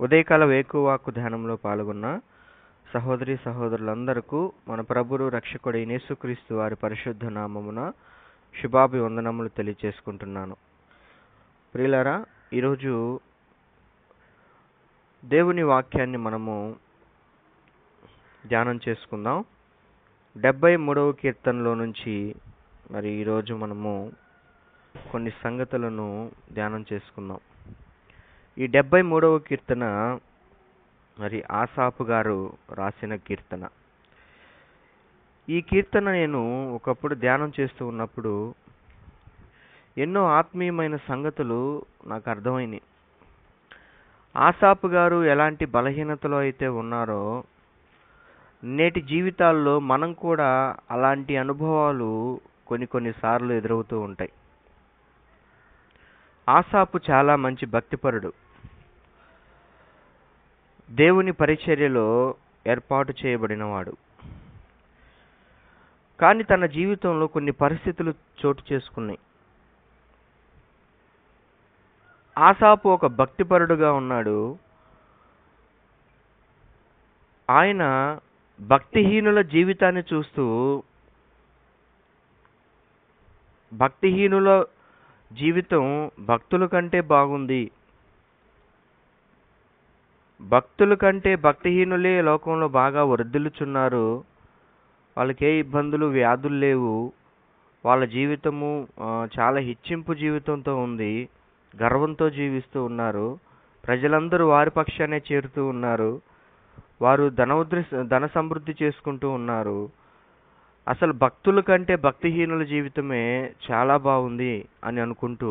ఉదయకాల వేకువాకు ధ్యానంలో పాల్గొన్న సహోదరి సహోదరులందరకు మన ప్రభువు రక్షకుడైన యేసుక్రీస్తు వారి పరిశుద్ధ నామమున శుభాభివందనములు తెలియచేసుకుంటున్నాను. ప్రియులారా, ఈరోజు దేవుని వాక్యాన్ని మనము ధ్యానం చేసుకుందాం. 73వ కీర్తనలో నుంచి మరి ఈరోజు మనము కొన్ని సంగతులను ధ్యానం చేసుకుందాం. ఈ 73వ కీర్తన మరి ఆసాపు గారు రాసిన కీర్తన. ఈ కీర్తన నేను ఒకప్పుడు ధ్యానం చేస్తూ ఉన్నప్పుడు ఎన్నో ఆత్మీయమైన సంగతులు నాకు అర్థమైనాయి. ఆసాపు గారు ఎలాంటి బలహీనతలో అయితే ఉన్నారో, నేటి జీవితాల్లో మనం కూడా అలాంటి అనుభవాలు కొన్నిసార్లు ఎదురవుతూ ఉంటాయి. ఆసాపు చాలా మంచి భక్తిపరుడు, దేవుని పరిచర్యలో ఏర్పాటు చేయబడినవాడు. కానీ తన జీవితంలో కొన్ని పరిస్థితులు చోటు చేసుకున్నాయి. ఆసాపు ఒక భక్తిపరుడుగా ఉన్నాడు. ఆయన భక్తిహీనుల జీవితాన్ని చూస్తూ, భక్తిహీనుల జీవితం భక్తుల కంటే బాగుంది, భక్తుల కంటే భక్తిహీనులే లోకంలో బాగా వర్ధిల్లుచున్నారు, వాళ్ళకి ఏ ఇబ్బందులు వ్యాధులు లేవు, వాళ్ళ జీవితము చాలా హెచ్చింపు జీవితంతో ఉంది, గర్వంతో జీవిస్తూ ఉన్నారు, ప్రజలందరూ వారి పక్షానే చేరుతూ ఉన్నారు, వారు ధన సమృద్ధి చేసుకుంటూ ఉన్నారు, అసలు భక్తుల కంటే భక్తిహీనుల జీవితమే చాలా బాగుంది అని అనుకుంటూ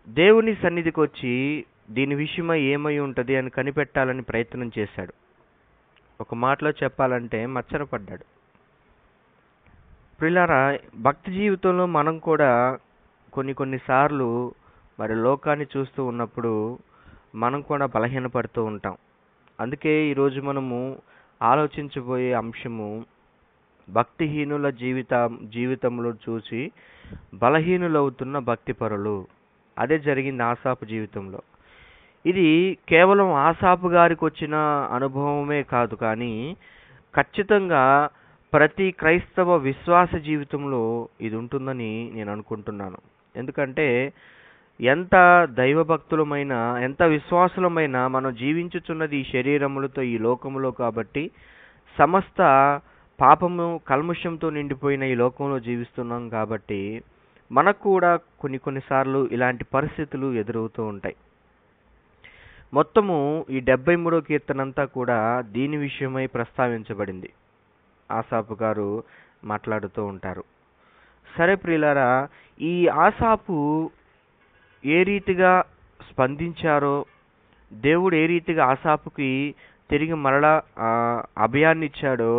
దేవుని సన్నిధికి వచ్చి దీని విషయమై ఏమై ఉంటుంది అని కనిపెట్టాలని ప్రయత్నం చేశాడు. ఒక మాటలో చెప్పాలంటే మచ్చరపడ్డాడు. ప్రియులారా, భక్తి జీవితంలో మనం కూడా కొన్నిసార్లు మరి లోకాన్ని చూస్తూ ఉన్నప్పుడు మనం కూడా బలహీనపడుతూ ఉంటాం. అందుకే ఈరోజు మనము ఆలోచించబోయే అంశము భక్తిహీనుల జీవితంలో చూసి బలహీనులవుతున్న భక్తిపరులు. అదే జరిగింది ఆసాపు జీవితంలో. ఇది కేవలం ఆసాపు గారికి వచ్చిన అనుభవమే కాదు, కానీ ఖచ్చితంగా ప్రతి క్రైస్తవ విశ్వాస జీవితంలో ఇది ఉంటుందని నేను అనుకుంటున్నాను. ఎందుకంటే ఎంత దైవభక్తులమైనా, ఎంత విశ్వాసులమైనా మనం జీవించుచున్నది ఈ శరీరములతో, ఈ లోకములో కాబట్టి సమస్త పాపము కల్మషంతో నిండిపోయిన ఈ లోకంలో జీవిస్తున్నాం కాబట్టి మనకు కూడా కొన్నిసార్లు ఇలాంటి పరిస్థితులు ఎదురవుతూ ఉంటాయి. మొత్తము ఈ 73వ కీర్తన అంతా కూడా దీని విషయమై ప్రస్తావించబడింది. ఆసాపు గారు మాట్లాడుతూ ఉంటారు. సరే ప్రియులారా, ఈ ఆసాపు ఏ రీతిగా స్పందించారో, దేవుడు ఏ రీతిగా ఆసాపుకి తిరిగి మరలా అభయాన్ని ఇచ్చాడో,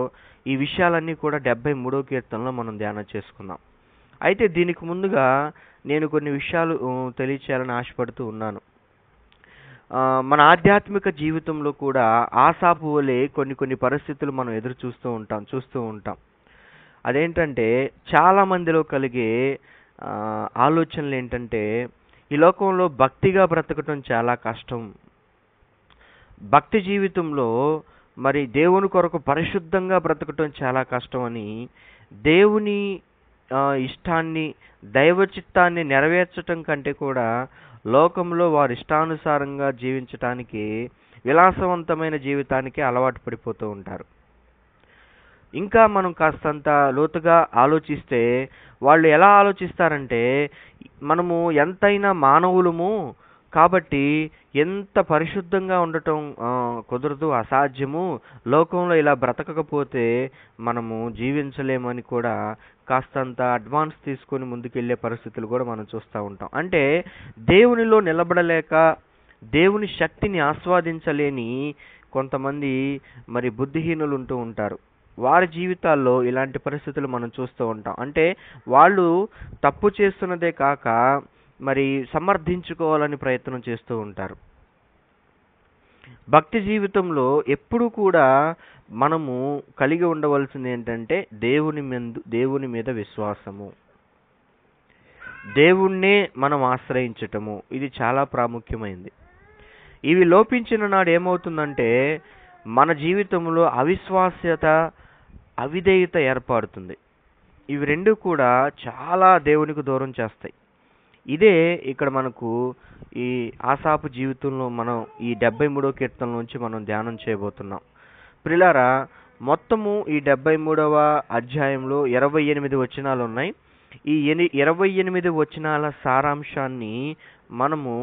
ఈ విషయాలన్నీ కూడా 73వ కీర్తనలో మనం ధ్యానం చేసుకుందాం. అయితే దీనికి ముందుగా నేను కొన్ని విషయాలు తెలియచేయాలని ఆశపడుతూ ఉన్నాను. మన ఆధ్యాత్మిక జీవితంలో కూడా ఆసాపు వలె కొన్ని పరిస్థితులు మనం చూస్తూ ఉంటాం. అదేంటంటే, చాలా మందిలో కలిగే ఆలోచనలు ఏంటంటే, ఈ లోకంలో భక్తిగా బ్రతకటం చాలా కష్టం, భక్తి జీవితంలో మరి దేవుని కొరకు పరిశుద్ధంగా బ్రతకటం చాలా కష్టం అని దేవుని ఇష్టాన్ని, దైవ చిత్తాన్ని నెరవేర్చటం కంటే కూడా లోకంలో వారి ఇష్టానుసారంగా జీవించటానికి, విలాసవంతమైన జీవితానికి అలవాటు పడిపోతూ ఉంటారు. ఇంకా మనం కాస్తంత లోతుగా ఆలోచిస్తే వాళ్ళు ఎలా ఆలోచిస్తారంటే, మనము ఎంతైనా మానవులము కాబట్టి ఎంత పరిశుద్ధంగా ఉండటం కుదరదు, అసాధ్యము, లోకంలో ఇలా బ్రతకకపోతే మనము జీవించలేమని కూడా కాస్తంత అడ్వాన్స్ తీసుకొని ముందుకెళ్లే పరిస్థితులు కూడా మనం చూస్తూ ఉంటాం. అంటే దేవునిలో నిలబడలేక, దేవుని శక్తిని ఆస్వాదించలేని కొంతమంది మరి బుద్ధిహీనులు ఉంటూ ఉంటారు. వారి జీవితాల్లో ఇలాంటి పరిస్థితులు మనం చూస్తూ ఉంటాం. అంటే వాళ్ళు తప్పు చేస్తున్నదే కాక మరి సమర్థించుకోవాలని ప్రయత్నం చేస్తూ ఉంటారు. భక్తి జీవితంలో ఎప్పుడు కూడా మనము కలిగి ఉండవలసింది ఏంటంటే దేవుని మీద విశ్వాసము, దేవుణ్ణే మనం ఆశ్రయించటము. ఇది చాలా ప్రాముఖ్యమైనది. ఇవి లోపించిన నాడు ఏమవుతుందంటే మన జీవితంలో అవిశ్వాస్యత, అవిధేయత ఏర్పడుతుంది. ఇవి రెండు కూడా చాలా దేవునికి దూరం చేస్తాయి. ఇదే ఇక్కడ మనకు ఈ ఆసాపు జీవితంలో మనం ఈ 73వ కీర్తన నుంచి మనం ధ్యానం చేయబోతున్నాం. ప్రిలారా, మొత్తము ఈ 73వ అధ్యాయంలో 28 వచనాలు ఉన్నాయి. ఈ 28 వచనాల సారాంశాన్ని మనము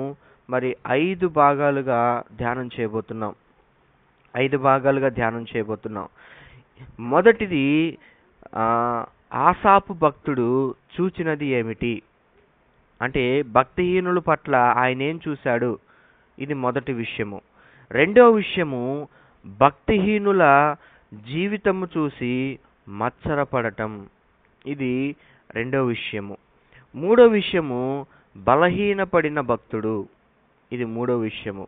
మరి 5 భాగాలుగా ధ్యానం చేయబోతున్నాం. 5 భాగాలుగా ధ్యానం చేయబోతున్నాం. మొదటిది, ఆసాపు భక్తుడు చూచినది ఏమిటి అంటే భక్తిహీనుల పట్ల ఆయన ఏం చూశాడు, ఇది మొదటి విషయము. రెండవ విషయము, భక్తిహీనుల జీవితము చూసి మత్సరపడటం, ఇది రెండవ విషయము. మూడో విషయము, బలహీనపడిన భక్తుడు, ఇది మూడో విషయము.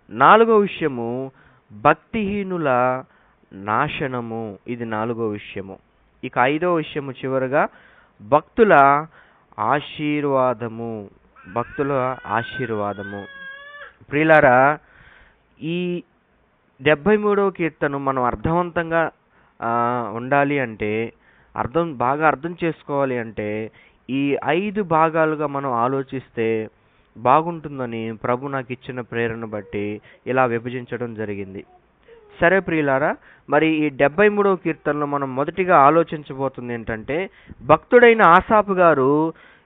నాలుగో విషయము, భక్తిహీనుల నాశనము, ఇది నాలుగో విషయము. ఇక ఐదో విషయము చివరగా భక్తుల ఆశీర్వాదము, భక్తుల ఆశీర్వాదము. ప్రియులారా, ఈ 73వ కీర్తన మనం అర్థవంతంగా ఉండాలి అంటే, బాగా అర్థం చేసుకోవాలి అంటే ఈ 5 భాగాలుగా మనం ఆలోచిస్తే బాగుంటుందని ప్రభు నాకు ఇచ్చిన ప్రేరణ బట్టి ఇలా విభజించడం జరిగింది. సరే ప్రియులారా, మరి ఈ 73వ కీర్తనలో మనం మొదటిగా ఆలోచించబోతుంది ఏంటంటే, భక్తుడైన ఆసాపు గారు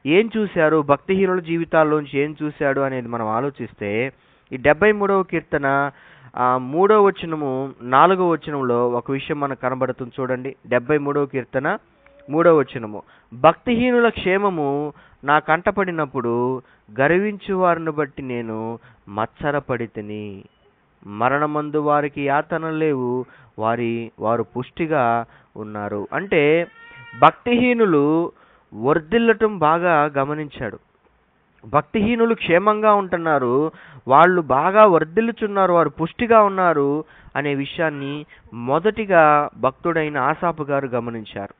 ఏం చూశారు, భక్తిహీనుల జీవితాల్లోంచి ఏం చూశాడు అనేది మనం ఆలోచిస్తే, ఈ 73వ కీర్తన 3వ వచనము 4వ వచనంలో ఒక విషయం మనకు కనబడుతుంది. చూడండి, 73వ కీర్తన 3వ వచనము, భక్తిహీనుల క్షేమము నా కంటపడినప్పుడు గర్వించు వారిని బట్టి నేను మత్సరపడితిని. మరణమందు వారికి యాతన లేవు, వారు పుష్టిగా ఉన్నారు. అంటే భక్తిహీనులు వర్ధిల్లటం బాగా గమనించాడు. భక్తిహీనులు క్షేమంగా ఉంటున్నారు, వాళ్ళు బాగా వర్ధిల్లుచున్నారు, వారు పుష్టిగా ఉన్నారు అనే విషయాన్ని మొదటిగా భక్తుడైన ఆసాపు గారు గమనించారు.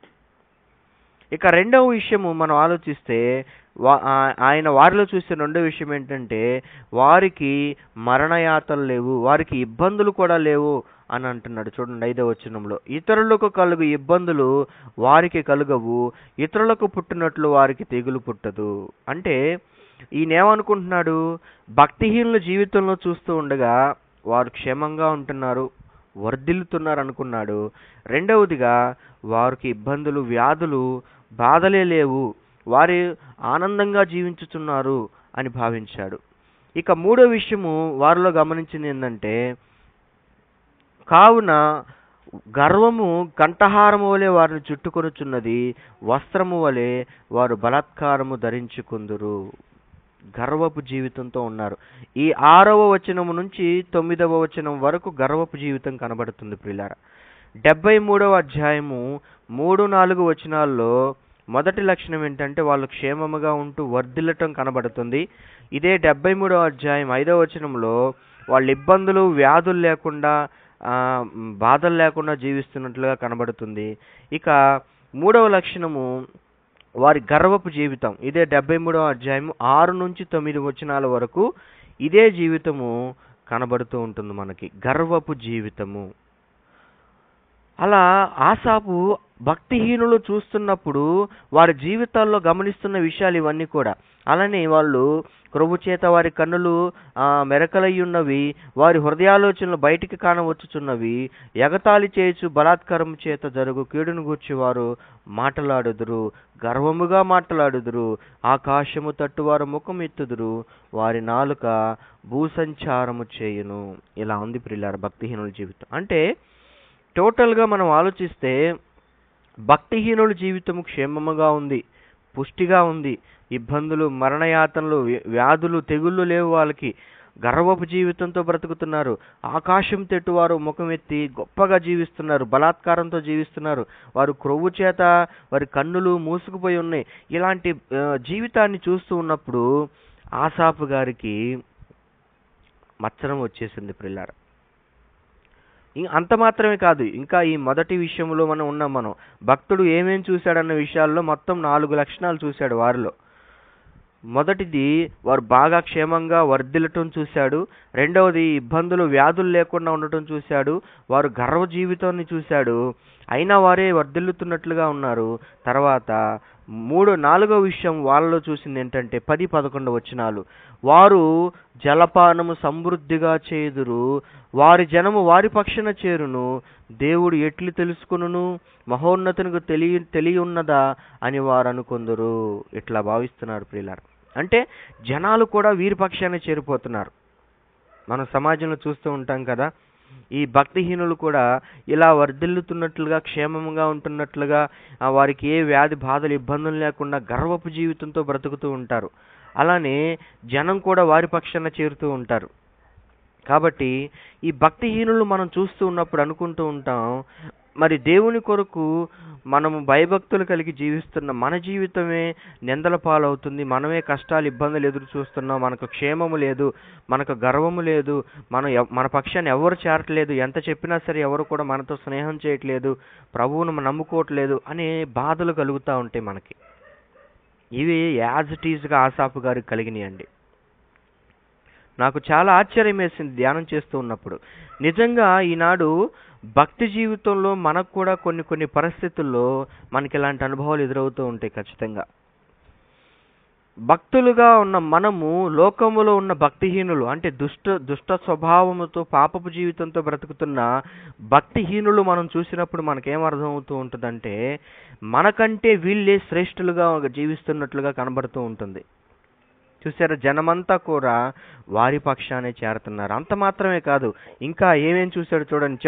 ఇక రెండవ విషయము మనం ఆలోచిస్తే, ఆయన వారిలో చూసే రెండో విషయం ఏంటంటే, వారికి మరణయాతలు లేవు, వారికి ఇబ్బందులు కూడా లేవు అని అంటున్నాడు. చూడండి 5వ వచనంలో, ఇతరులకు కలుగు ఇబ్బందులు వారికి కలుగవు, ఇతరులకు పుట్టినట్లు వారికి తెగులు పుట్టదు. అంటే ఈయనేమనుకుంటున్నాడు, భక్తిహీనుల జీవితంలో చూస్తూ ఉండగా వారు క్షేమంగా ఉంటున్నారు, వర్ధిల్లుతున్నారు అనుకున్నాడు. రెండవదిగా, వారికి ఇబ్బందులు, వ్యాధులు, బాధలే లేవు, వారు ఆనందంగా జీవించుతున్నారు అని భావించాడు. ఇక మూడో విషయము వారిలో గమనించింది ఏంటంటే, కావున గర్వము కంఠహారము వలె వారిని చుట్టుకొనుచున్నది, వస్త్రము వలె వారు బలాత్కారము ధరించుకుందురు. గర్వపు జీవితంతో ఉన్నారు. ఈ 6వ వచనము నుంచి 9వ వచనం వరకు గర్వపు జీవితం కనబడుతుంది ప్రియులారా. 73వ అధ్యాయము 3-4 వచనాల్లో మొదటి లక్షణం ఏంటంటే, వాళ్ళు క్షేమముగా ఉంటూ వర్ధిల్లటం కనబడుతుంది. ఇదే 73వ అధ్యాయం 5వ వచనంలో వాళ్ళ ఇబ్బందులు, వ్యాధులు లేకుండా, బాధలు లేకుండా జీవిస్తున్నట్లుగా కనబడుతుంది. ఇక మూడవ లక్షణము వారి గర్వపు జీవితం. ఇదే 73వ అధ్యాయం 6-9 వచనాల వరకు ఇదే జీవితము కనబడుతూ ఉంటుంది మనకి, గర్వపు జీవితము. అలా ఆసాపు భక్తిహీనులు చూస్తున్నప్పుడు వారి జీవితాల్లో గమనిస్తున్న విషయాలు ఇవన్నీ కూడా. అలానే వాళ్ళు క్రొవ్వు చేత వారి కన్నులు మెరకలయ్యున్నవి, వారి హృదయాలోచనలు బయటికి కానవచ్చుచున్నవి, ఎగతాళి చేయుచు బలాత్కారం చేత జరుగు కీడును గూర్చి వారు మాటలాడుదురు, గర్వముగా మాట్లాడుదురు, ఆకాశము తట్టు వారు ముఖం ఎత్తుదురు, వారి నాలుక భూసంచారము చేయును. ఇలా ఉంది ప్రియులారా భక్తిహీనుల జీవితం. అంటే టోటల్గా మనం ఆలోచిస్తే భక్తిహీనుల జీవితము క్షేమముగా ఉంది, పుష్టిగా ఉంది, ఇబ్బందులు, మరణయాతనలు, వ్యాధులు, తెగుళ్ళు లేవు వాళ్ళకి, గర్వపు జీవితంతో బ్రతుకుతున్నారు, ఆకాశం తెట్టు వారు ముఖం ఎత్తి గొప్పగా జీవిస్తున్నారు, బలాత్కారంతో జీవిస్తున్నారు, వారు క్రొవ్వు చేత వారి కన్నులు మూసుకుపోయి ఉన్నాయి. ఇలాంటి జీవితాన్ని చూస్తూ ఉన్నప్పుడు ఆసాపు గారికి మత్సరం వచ్చేసింది ప్రియులారా. అంత మాత్రమే కాదు, ఇంకా ఈ మొదటి విషయంలో మనం భక్తుడు ఏమేం చూశాడన్న విషయాల్లో మొత్తం 4 లక్షణాలు చూశాడు వారిలో. మొదటిది వారు బాగా క్షేమంగా వర్ధిల్లటం చూశాడు. రెండవది ఇబ్బందులు వ్యాధులు లేకుండా ఉండటం చూశాడు. వారు గర్వ జీవితాన్ని చూశాడు. అయినా వారే వర్ధిల్లుతున్నట్లుగా ఉన్నారు. తర్వాత నాలుగో విషయం వాళ్ళలో చూసింది ఏంటంటే 10-11 వచనాలు. వారు జలపానము సమృద్ధిగా చేదురు, వారి జనము వారి పక్షాన చేరును, దేవుడు ఎట్లు తెలుసుకును, మహోన్నతునికి తెలియున్నదా అని వారు అనుకొందురు. ఇట్లా భావిస్తున్నారు ప్రియులారా. అంటే జనాలు కూడా వీరి పక్షాన చేరిపోతున్నారు. మనం సమాజంలో చూస్తూ ఉంటాం కదా, ఈ భక్తిహీనులు కూడా ఇలా వర్ధిల్లుతున్నట్లుగా, క్షేమంగా ఉంటున్నట్లుగా, వారికి ఏ వ్యాధి బాధలు ఇబ్బందులు లేకుండా గర్వపు జీవితంతో బ్రతుకుతూ ఉంటారు. అలానే జనం కూడా వారి పక్షాన చేరుతూ ఉంటారు. కాబట్టి ఈ భక్తిహీనులు మనం చూస్తూ ఉన్నప్పుడు అనుకుంటూ ఉంటాం, మరి దేవుని కొరకు మనము భయభక్తులు కలిగి జీవిస్తున్న మన జీవితమే నిందల పాలవుతుంది, మనమే కష్టాలు ఇబ్బందులు ఎదురు చూస్తున్నాం, మనకు క్షేమము లేదు, మనకు గర్వము లేదు, మన పక్షాన్ని ఎవరు చేరట్లేదు, ఎంత చెప్పినా సరే ఎవరు కూడా మనతో స్నేహం చేయట్లేదు, ప్రభువును నమ్ముకోవట్లేదు అనే బాధలు కలుగుతూ ఉంటాయి మనకి. ఇవి యాజ్ ఇట్ ఈజ్గా ఆసాపు గారికి కలిగినాయండి. నాకు చాలా ఆశ్చర్యం వేసింది ధ్యానం చేస్తూ ఉన్నప్పుడు. నిజంగా ఈనాడు భక్తి జీవితంలో మనకు కూడా కొన్ని పరిస్థితుల్లో మనకి ఇలాంటి అనుభవాలు ఎదురవుతూ ఉంటాయి ఖచ్చితంగా. భక్తులుగా ఉన్న మనము లోకములో ఉన్న భక్తిహీనులు, అంటే దుష్ట స్వభావముతో పాపపు జీవితంతో బ్రతుకుతున్న భక్తిహీనులు మనం చూసినప్పుడు మనకేం అర్థమవుతూ ఉంటుందంటే, మనకంటే వీళ్ళే శ్రేష్ఠులుగా జీవిస్తున్నట్లుగా కనబడుతూ ఉంటుంది. చూసారా, జనమంతా కూడా వారి పక్షానే చేరుతున్నారు. అంత మాత్రమే కాదు, ఇంకా ఏమేం చూశాడు చూడండి.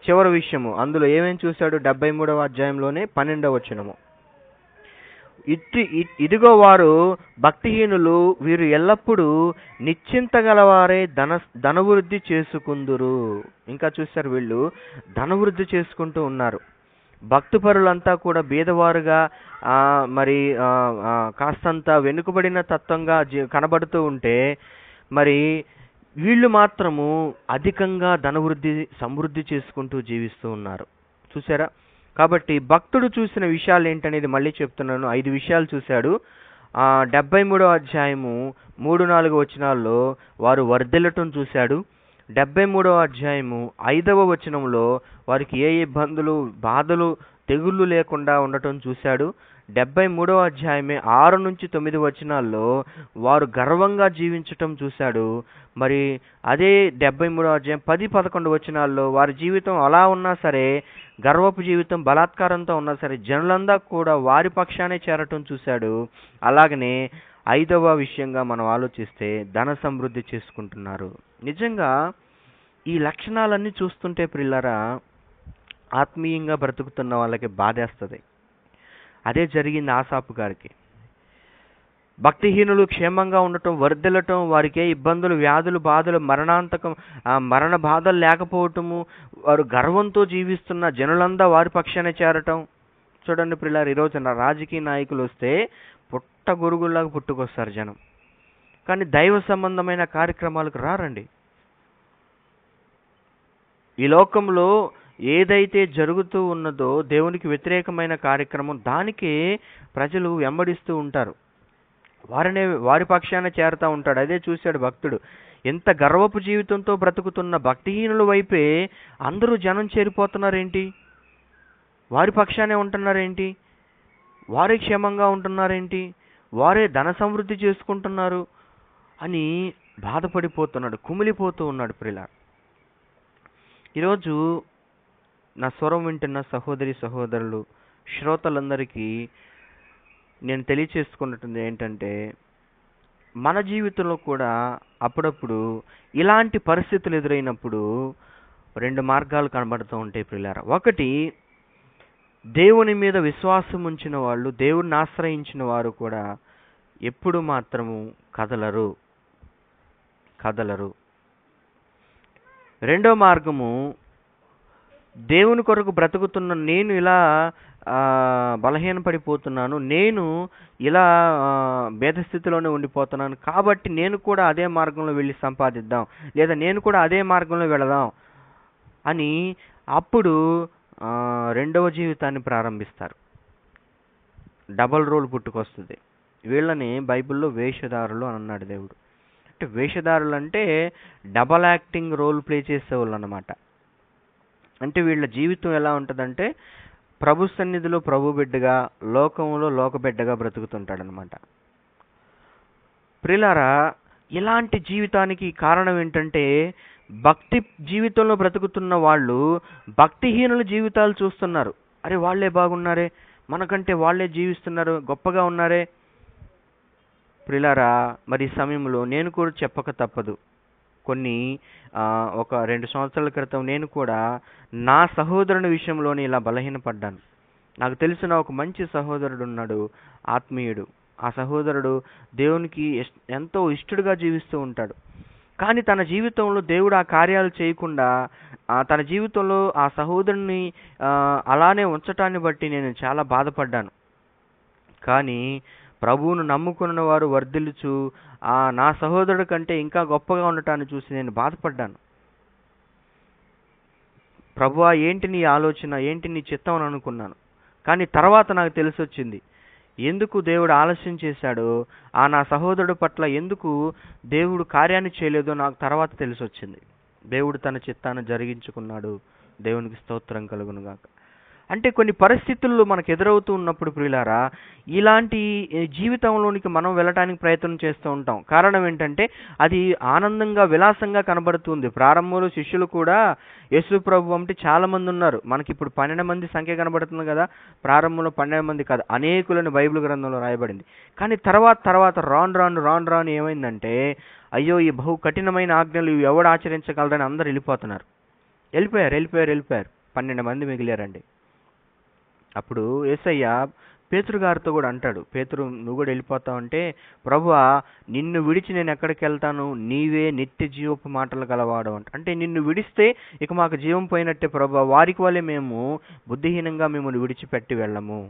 చివరి విషయము అందులో ఏమేం చూశాడు? 73వ అధ్యాయంలోనే 12వ వచనము. ఇదిగో వారు భక్తిహీనులు, వీరు ఎల్లప్పుడూ నిశ్చింతగలవారే ధనవృద్ధి చేసుకుందురు. ఇంకా చూశారు, వీళ్ళు ధనవృద్ధి చేసుకుంటూ ఉన్నారు. భక్తిపరులంతా కూడా బీదవారుగా, మరి కాస్తంత వెనుకబడిన తత్వంగా కనబడుతూ ఉంటే, మరి వీళ్ళు మాత్రము అధికంగా సమృద్ధి చేసుకుంటూ జీవిస్తూ ఉన్నారు. చూసారా? కాబట్టి భక్తుడు చూసిన విషయాలు ఏంటనేది మళ్ళీ చెప్తున్నాను. 5 విషయాలు చూశాడు. 73వ అధ్యాయము 3-4 వచనాల్లో వారు వర్ధిల్లటం చూశాడు. 73వ అధ్యాయము 5వ వచనంలో వారికి ఏ ఇబ్బందులు, బాధలు, తెగుళ్ళు లేకుండా ఉండటం చూశాడు. 73వ అధ్యాయమే 6-9 వచనాల్లో వారు గర్వంగా జీవించటం చూశాడు. మరి అదే 73వ అధ్యాయం 10-11 వచనాల్లో వారి జీవితం అలా ఉన్నా సరే, గర్వపు జీవితం, బలాత్కారంతో ఉన్నా సరే, జనులందా కూడా వారి పక్షానే చేరటం చూశాడు. అలాగనే 5వ విషయంగా మనం ఆలోచిస్తే ధన సమృద్ధి చేసుకుంటున్నారు. నిజంగా ఈ లక్షణాలన్నీ చూస్తుంటే ప్రియులారా, ఆత్మీయంగా బ్రతుకుతున్న వాళ్ళకి బాధేస్తుంది. అదే జరిగింది ఆసాపు గారికి. భక్తిహీనులు క్షేమంగా ఉండటం, వర్ధిల్లటం, వారికే ఇబ్బందులు, వ్యాధులు, బాధలు, మరణ బాధలు లేకపోవటము, వారు గర్వంతో జీవిస్తున్న జనులందా వారి పక్షానే చేరటం. చూడండి ప్రియులారా, ఈరోజు రాజకీయ నాయకులు వస్తే పుట్టగొరుగుల్లాగా పుట్టుకొస్తారు జనం, కానీ దైవ సంబంధమైన కార్యక్రమాలకు రారండి. ఈ లోకంలో ఏదైతే జరుగుతూ ఉన్నదో దేవునికి వ్యతిరేకమైన కార్యక్రమం, దానికే ప్రజలు వెంబడిస్తూ ఉంటారు, వారి పక్షాన చేరుతూ ఉంటాడు. అదే చూశాడు భక్తుడు. ఎంత గర్వపు జీవితంతో బ్రతుకుతున్న భక్తిహీనుల వైపే అందరూ జనం చేరిపోతున్నారేంటి? వారి పక్షానే ఉంటున్నారేంటి? వారే క్షేమంగా ఉంటున్నారేంటి? వారే ధన సమృద్ధి చేసుకుంటున్నారు అని బాధపడిపోతున్నాడు, కుమిలిపోతూ ఉన్నాడు ప్రియులారా. ఈరోజు నా స్వరం వింటున్న సహోదరి సహోదరులు, శ్రోతలందరికీ నేను తెలియచేసుకున్నట్టుంది ఏంటంటే, మన జీవితంలో కూడా అప్పుడప్పుడు ఇలాంటి పరిస్థితులు ఎదురైనప్పుడు 2 మార్గాలు కనబడుతూ ఉంటాయి ప్రియులారా. ఒకటి, దేవుని మీద విశ్వాసం ఉంచిన వాళ్ళు, దేవుడిని ఆశ్రయించిన వారు కూడా ఎప్పుడు మాత్రము కదలరు. రెండో మార్గము, దేవుని కొరకు బ్రతుకుతున్న నేను ఇలా బలహీనపడిపోతున్నాను, నేను ఇలా భేదస్థితిలోనే ఉండిపోతున్నాను, కాబట్టి నేను కూడా అదే మార్గంలో వెళ్ళి సంపాదిద్దాం, లేదా నేను కూడా అదే మార్గంలో వెళదాం అని అప్పుడు రెండవ జీవితాన్ని ప్రారంభిస్తారు. డబల్ రోల్ పుట్టుకొస్తుంది. వీళ్ళని బైబిల్లో వేషధారులు అని అన్నాడు దేవుడు. అంటే వేషధారులు అంటే డబల్ యాక్టింగ్ రోల్ ప్లే చేసేవాళ్ళు అన్నమాట. అంటే వీళ్ళ జీవితం ఎలా ఉంటుందంటే ప్రభు సన్నిధిలో ప్రభు బిడ్డగా, లోకంలో లోక బిడ్డగా బ్రతుకుతుంటాడనమాట. ప్రియులారా, ఇలాంటి జీవితానికి కారణం ఏంటంటే భక్తి జీవితంలో బ్రతుకుతున్న వాళ్ళు భక్తిహీనుల జీవితాలు చూస్తున్నారు. అరే వాళ్ళే బాగున్నారే, మనకంటే వాళ్ళే జీవిస్తున్నారు, గొప్పగా ఉన్నారే. ప్రియులారా, మరి ఈ సమయంలో నేను కూడా చెప్పక తప్పదు. కొన్ని ఒక 2 సంవత్సరాల క్రితం నేను కూడా నా సహోదరుని విషయంలోనే ఇలా బలహీనపడ్డాను. నాకు తెలిసిన ఒక మంచి సహోదరుడు ఉన్నాడు, ఆత్మీయుడు. ఆ సహోదరుడు దేవునికి ఎంతో ఇష్టడుగా జీవిస్తూ ఉంటాడు. కానీ తన జీవితంలో దేవుడు ఆ కార్యాలు చేయకుండా తన జీవితంలో ఆ సహోదరుని అలానే ఉంచటాన్ని బట్టి నేను చాలా బాధపడ్డాను. కానీ ప్రభువును నమ్ముకున్న వారు వర్ధిల్లుచు నా సహోదరుడి కంటే ఇంకా గొప్పగా ఉండటాన్ని చూసి నేను బాధపడ్డాను. ప్రభువా, ఏంటి నీ ఆలోచన, ఏంటి నీ చిత్తం అని అనుకున్నాను. కానీ తర్వాత నాకు తెలిసొచ్చింది ఎందుకు దేవుడు ఆలస్యం చేశాడో, నా సహోదరుడు పట్ల ఎందుకు దేవుడు కార్యాన్ని చేయలేదో నాకు తర్వాత తెలిసొచ్చింది. దేవుడు తన చిత్తాన్ని జరిగించుకున్నాడు. దేవునికి స్తోత్రం కలుగునుగాక. అంటే కొన్ని పరిస్థితుల్లో మనకు ఎదురవుతూ ఉన్నప్పుడు ప్రియులారా, ఇలాంటి జీవితంలోనికి మనం వెళ్ళటానికి ప్రయత్నం చేస్తూ ఉంటాం. కారణం ఏంటంటే అది ఆనందంగా విలాసంగా కనబడుతుంది. ప్రారంభంలో శిష్యులు కూడా యేసు ప్రభు అంటే చాలా మంది ఉన్నారు. మనకి ఇప్పుడు 12 మంది సంఖ్య కనబడుతుంది కదా. ప్రారంభంలో 12 మంది కాదు, అనేకులని బైబిల్ గ్రంథంలో రాయబడింది. కానీ తర్వాత రాను ఏమైందంటే, అయ్యో ఈ బహు కఠినమైన ఆజ్ఞలు ఎవడు ఆచరించగలరని అందరు వెళ్ళిపోయారు. 12 మంది మిగిలారండి. అప్పుడు యేసయ్య పేతురు గారితో కూడా అంటాడు, పేతురు నువ్వు కూడా వెళ్ళిపోతావంటే, ప్రభువా నిన్ను విడిచి నేను ఎక్కడికి వెళ్తాను, నీవే నిత్య జీవపు మాటలు గలవాడు అంటే నిన్ను విడిస్తే ఇక మాకు జీవం పోయినట్టే ప్రభువా, వారికి వల్లే మేము బుద్ధిహీనంగా మిమ్మల్ని విడిచిపెట్టి వెళ్ళము.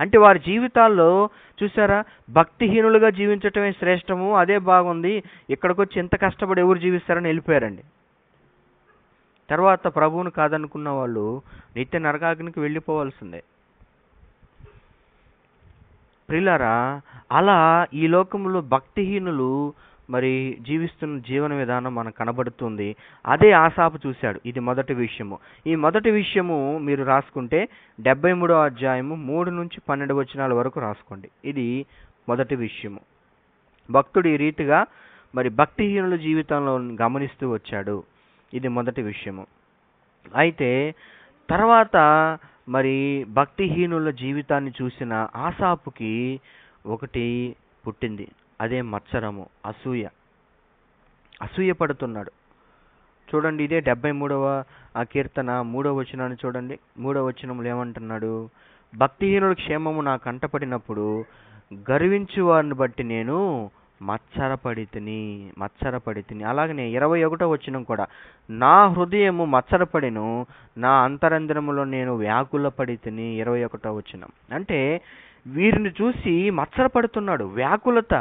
అంటే వారి జీవితాల్లో చూసారా, భక్తిహీనులుగా జీవించటమే శ్రేష్టము, అదే బాగుంది, ఇక్కడికి వచ్చి ఎంత కష్టపడి ఎవరు జీవిస్తారని వెళ్ళిపోయారండి. తర్వాత ప్రభువును కాదనుకున్న వాళ్ళు నిత్య నరకాగ్నికి వెళ్ళిపోవాల్సిందే. ప్రియులారా, అలా ఈ లోకంలో భక్తిహీనులు మరి జీవిస్తున్న జీవన విధానం మనకు కనబడుతుంది. అదే ఆసాపు చూశాడు. ఇది మొదటి విషయము. ఈ మొదటి విషయము మీరు రాసుకుంటే 73వ అధ్యాయము 3 నుంచి 12 వచనాల వరకు రాసుకోండి. ఇది మొదటి విషయము. భక్తుడు ఈ రీతిగా మరి భక్తిహీనుల జీవితంలో గమనిస్తూ వచ్చాడు. ఇది మొదటి విషయము. అయితే తర్వాత మరి భక్తిహీనుల జీవితాన్ని చూసిన ఆసాపుకి ఒకటి పుట్టింది. అదే మత్సరము, అసూయ పడుతున్నాడు. చూడండి, ఇదే 73వ కీర్తన 3వ వచనాన్ని చూడండి. 3వ వచనంలో ఏమంటున్నాడు, భక్తిహీనుల క్షేమము నా కంటపడినప్పుడు గర్వించు వారిని బట్టి నేను మత్సరపడితిని. అలాగనే 21వ వచనం కూడా, నా హృదయము మత్సరపడిను, నా అంతరంద్రములో నేను వ్యాకులపడితిని. 21వ వచనం. అంటే వీరిని చూసి మత్సరపడుతున్నాడు, వ్యాకులత,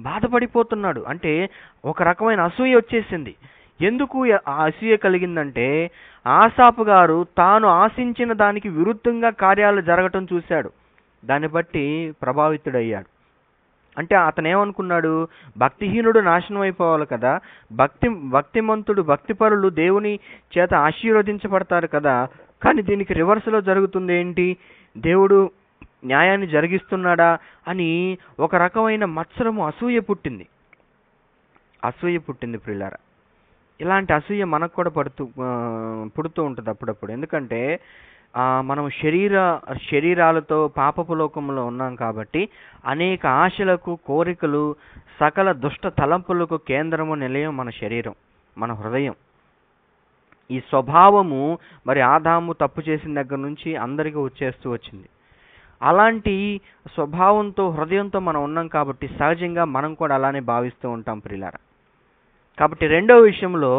బాధపడిపోతున్నాడు. అంటే ఒక రకమైన అసూయ వచ్చేసింది. ఎందుకు ఆ అసూయ కలిగిందంటే, ఆసాపు గారు తాను ఆశించిన దానికి విరుద్ధంగా కార్యాలు జరగటం చూశాడు. దాన్ని బట్టి ప్రభావితుడయ్యాడు. అంటే అతను ఏమనుకున్నాడు, భక్తిహీనుడు నాశనం అయిపోవాలి కదా, భక్తిమంతుడు భక్తిపరులు దేవుని చేత ఆశీర్వదించబడతారు కదా, కానీ దీనికి రివర్స్లో జరుగుతుంది ఏంటి, దేవుడు న్యాయాన్ని జరిగిస్తున్నాడా అని ఒక రకమైన మత్సరము, అసూయ పుట్టింది ప్రియులారా. ఇలాంటి అసూయ మనకు కూడా పుడుతూ ఉంటుంది అప్పుడప్పుడు. ఎందుకంటే మనం శరీరాలతో పాపపు లోకంలో ఉన్నాం కాబట్టి అనేక ఆశలకు, కోరికలు, సకల దుష్ట తలంపులకు కేంద్రము, నిలయం మన శరీరం, మన హృదయం. ఈ స్వభావము మరి ఆదాము తప్పు చేసిన దగ్గర నుంచి అందరికీ వచ్చేస్తూ వచ్చింది. అలాంటి స్వభావంతో, హృదయంతో మనం ఉన్నాం కాబట్టి సహజంగా మనం కూడా అలానే భావిస్తూ ఉంటాం ప్రియులారా. కాబట్టి రెండవ విషయంలో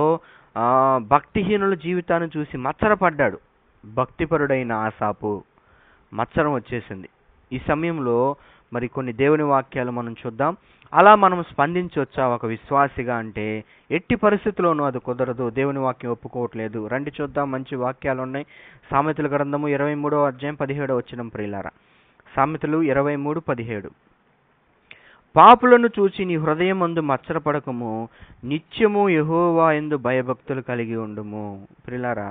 భక్తిహీనుల జీవితాన్ని చూసి మత్సరపడ్డాడు. భక్తిపరుడైన ఆసాపు మత్సరం వచ్చేసింది. ఈ సమయంలో మరి కొన్ని దేవుని వాక్యాలు మనం చూద్దాం. అలా మనం స్పందించవచ్చా ఒక విశ్వాసిగా అంటే ఎట్టి పరిస్థితుల్లోనూ అది కుదరదు. దేవుని వాక్యం ఒప్పుకోవట్లేదు. రండి చూద్దాం, మంచి వాక్యాలు ఉన్నాయి. సామెతల గ్రంథము 23వ అధ్యాయం 17వ వచనం ప్రియులారా. సామెతలు 23:17. పాపులను చూచి నీ హృదయమందు మత్సరపడకము, నిత్యము యెహోవా యందు భయభక్తులు కలిగి ఉండుము. ప్రియులారా,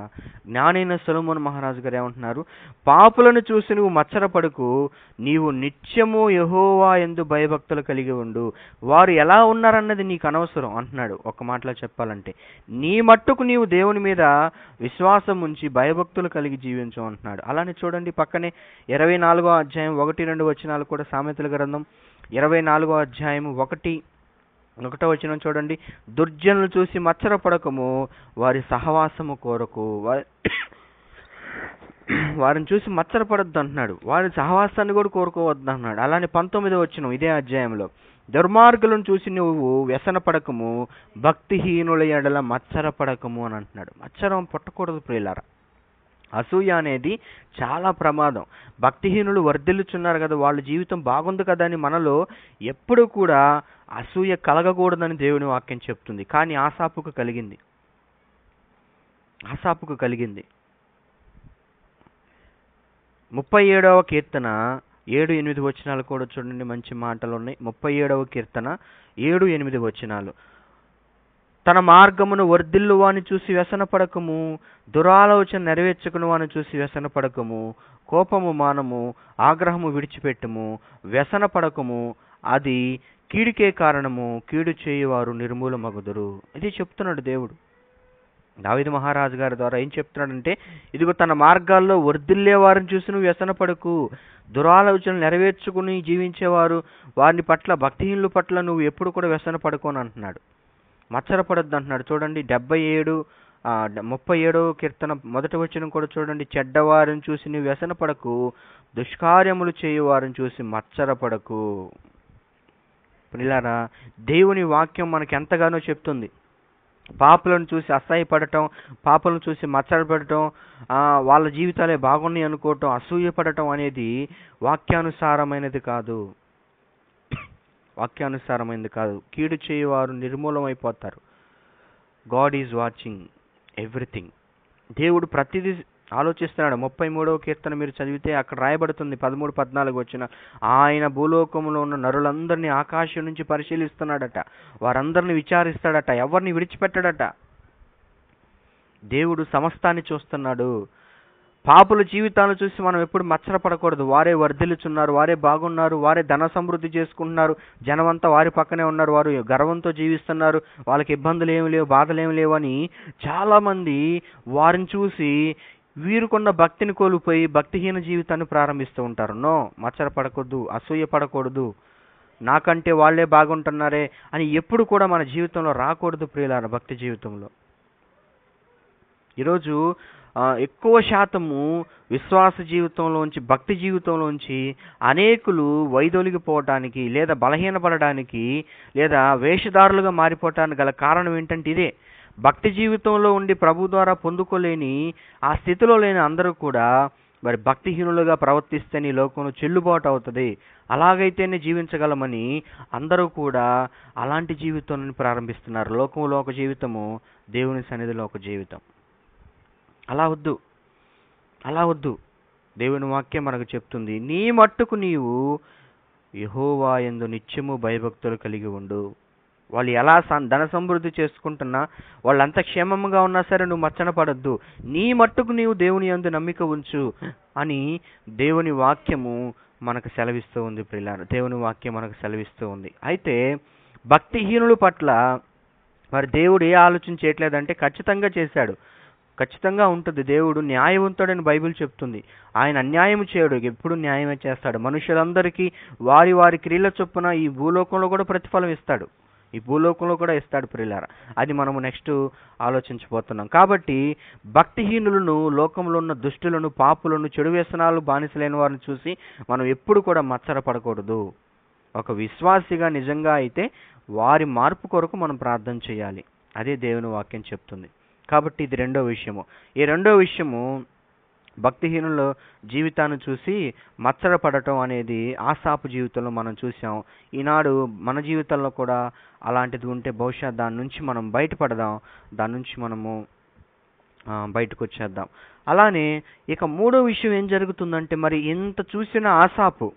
జ్ఞానైన సొలొమోను మహారాజు గారు ఏమంటున్నారు? పాపులను చూసి నువ్వు మత్సరపడకు, నీవు నిత్యము యెహోవా యందు భయభక్తులు కలిగి ఉండు. వారు ఎలా ఉన్నారన్నది నీకు అనవసరం అంటున్నాడు. ఒక మాటలో చెప్పాలంటే నీ మట్టుకు నీవు దేవుని మీద విశ్వాసం ఉంచి భయభక్తులు కలిగి జీవించు అంటున్నాడు. అలానే చూడండి, పక్కనే 24వ అధ్యాయం 1-2 వచనాలు కూడా, సామెతల గ్రంథం 24వ అధ్యాయం 1-1 వచనం చూడండి. దుర్జనులు చూసి మత్సరపడకము, వారి సహవాసము కోరకు. వారిని చూసి మత్సరపడద్దు అంటున్నాడు. వారి సహవాసాన్ని కూడా కోరుకోవద్దు అంటున్నాడు. అలానే 19వ వచనం ఇదే అధ్యాయంలో, దుర్మార్గులను చూసి నువ్వు వ్యసనపడకము, భక్తిహీనుల ఎడల మత్సరపడకము అని అంటున్నాడు. మత్సరం పుట్టకూడదు ప్రియులారా. అసూయ అనేది చాలా ప్రమాదం. భక్తిహీనులు వర్ధిల్లుచున్నారు కదా, వాళ్ళ జీవితం బాగుంది కదా అని మనలో ఎప్పుడు కూడా అసూయ కలగకూడదని దేవుని వాక్యం చెప్తుంది. కానీ ఆసాపుకు కలిగింది. 37వ కీర్తన 7-8 వచనాలు కూడా చూడండి, మంచి మాటలు ఉన్నాయి. 37వ కీర్తన 7-8 వచనాలు. తన మార్గమును వర్ధిల్లువాని చూసి వ్యసనపడకము, దురాలోచన నెరవేర్చుకుని వాని చూసి వ్యసనపడకము. కోపము మానము, ఆగ్రహము విడిచిపెట్టుము, వ్యసనపడకము, అది కీడుకే కారణము, కీడు చేయువారు నిర్మూలమగుదురు. ఇది చెప్తున్నాడు దేవుడు. దావీదు మహారాజు గారి ద్వారా ఏం చెప్తున్నాడంటే, ఇదిగో తన మార్గాల్లో వర్ధిల్లే వారిని చూసి నువ్వు వ్యసనపడకు, దురాలోచనలు నెరవేర్చుకుని జీవించేవారు వారిని పట్ల, భక్తిహీనుల పట్ల నువ్వు ఎప్పుడు కూడా వ్యసనపడుకోని అంటున్నాడు. మత్సరపడొద్దు అంటున్నాడు. చూడండి 37వ కీర్తన 1వ వచనం కూడా చూడండి. చెడ్డవారిని చూసి నువ్వు వ్యసనపడకు, దుష్కార్యములు చేయువారిని చూసి మత్సరపడకు. ప్రియులారా, దేవుని వాక్యం మనకి ఎంతగానో చెప్తుంది. పాపులను చూసి అసహ్యపడటం, పాపులను చూసి మత్సరపడటం, వాళ్ళ జీవితాలే బాగున్నాయి అనుకోవటం, అసూయపడటం అనేది వాక్యానుసారమైనది కాదు. కీడు చేయువారు నిర్మూలమైపోతారు. God is watching everything. దేవుడు ప్రతిదీ ఆలోచిస్తున్నాడు. 33వ కీర్తన మీరు చదివితే అక్కడ రాయబడుతుంది 13-14 వచ్చిన, ఆయన భూలోకంలో ఉన్న నరులందరినీ ఆకాశం నుంచి పరిశీలిస్తున్నాడట, వారందరిని విచారిస్తాడట, ఎవరిని విడిచిపెట్టాడట. దేవుడు సమస్తాన్ని చూస్తున్నాడు. పాపుల జీవితాలను చూసి మనం ఎప్పుడు మత్సరపడకూడదు. వారే వర్ధిల్లుచున్నారు, వారే బాగున్నారు, వారే ధన సమృద్ధి చేసుకుంటున్నారు, జనమంతా వారి పక్కనే ఉన్నారు, వారు గర్వంతో జీవిస్తున్నారు, వాళ్ళకి ఇబ్బందులు ఏమి లేవు, బాధలు ఏమి లేవు అని చాలామంది వారిని చూసి వీరుకున్న భక్తిని కోల్పోయి భక్తిహీన జీవితాన్ని ప్రారంభిస్తూ ఉంటారు. నో, మత్సరపడకూడదు, అసూయ పడకూడదు, నాకంటే వాళ్ళే బాగుంటున్నారే అని ఎప్పుడు కూడా మన జీవితంలో రాకూడదు ప్రియులారా. భక్తి జీవితంలో ఈరోజు ఎక్కువ శాతము విశ్వాస జీవితంలోంచి, భక్తి జీవితంలోంచి అనేకులు వైదొలిగిపోవటానికి, లేదా బలహీనపడడానికి, లేదా వేషధారులుగా మారిపోవటానికి గల కారణం ఏంటంటే ఇదే. భక్తి జీవితంలో ఉండి ప్రభు ద్వారా పొందుకోలేని ఆ స్థితిలో లేని అందరూ కూడా మరి భక్తిహీనులుగా ప్రవర్తిస్తే నీ లోకంలో చెల్లుబాటు అవుతుంది, అలాగైతేనే జీవించగలమని అందరూ కూడా అలాంటి జీవితాన్ని ప్రారంభిస్తున్నారు. లోకంలో ఒక జీవితము, దేవుని సన్నిధిలో ఒక జీవితం. అలా వద్దు. దేవుని వాక్యం మనకు చెప్తుంది, నీ మట్టుకు నీవు యెహోవా యందు నిత్యము భయభక్తులు కలిగి ఉండు. వాళ్ళు ఎలా ధన సమృద్ధి చేసుకుంటున్నా, వాళ్ళంత క్షేమంగా ఉన్నా సరే నువ్వు మచ్చన పడద్దు, నీ మట్టుకు నీవు దేవుని యందు నమ్మిక ఉంచు అని దేవుని వాక్యము మనకు సెలవిస్తూ ఉంది ప్రియులారా. దేవుని వాక్యం మనకు సెలవిస్తూ ఉంది. అయితే భక్తిహీనుల పట్ల మరి దేవుడు ఏ ఆలోచన చేయట్లేదంటే, ఖచ్చితంగా చేశాడు, ఖచ్చితంగా ఉంటుంది. దేవుడు న్యాయవంతుడని బైబిల్ చెప్తుంది. ఆయన అన్యాయం చేయడు, ఎప్పుడు న్యాయమే చేస్తాడు. మనుషులందరికీ వారి వారి క్రియల చొప్పున ఈ భూలోకంలో కూడా ప్రతిఫలం ఇస్తాడు. ప్రియులారా. అది మనము నెక్స్ట్ ఆలోచించబోతున్నాం. కాబట్టి భక్తిహీనులను, లోకంలో ఉన్న దుష్టులను, పాపులను, చెడు వ్యసనాలు బానిసలైన వారిని చూసి మనం ఎప్పుడు కూడా మత్సరపడకూడదు. ఒక విశ్వాసిగా నిజంగా అయితే వారి మార్పు కొరకు మనం ప్రార్థన చేయాలి. అదే దేవుని వాక్యం చెప్తుంది. కాబట్టి ఇది రెండో విషయము. ఈ రెండో విషయము, భక్తిహీనుల జీవితాన్ని చూసి మత్సరపడటం అనేది ఆసాపు జీవితంలో మనం చూసాం. ఈనాడు మన జీవితంలో కూడా అలాంటిది ఉంటే బహుశా దాని నుంచి మనం బయటపడదాం, దాని నుంచి మనము బయటకు వచ్చేద్దాం. అలానే ఇక మూడో విషయం ఏం జరుగుతుందంటే, మరి ఇంత చూసిన ఆసాపు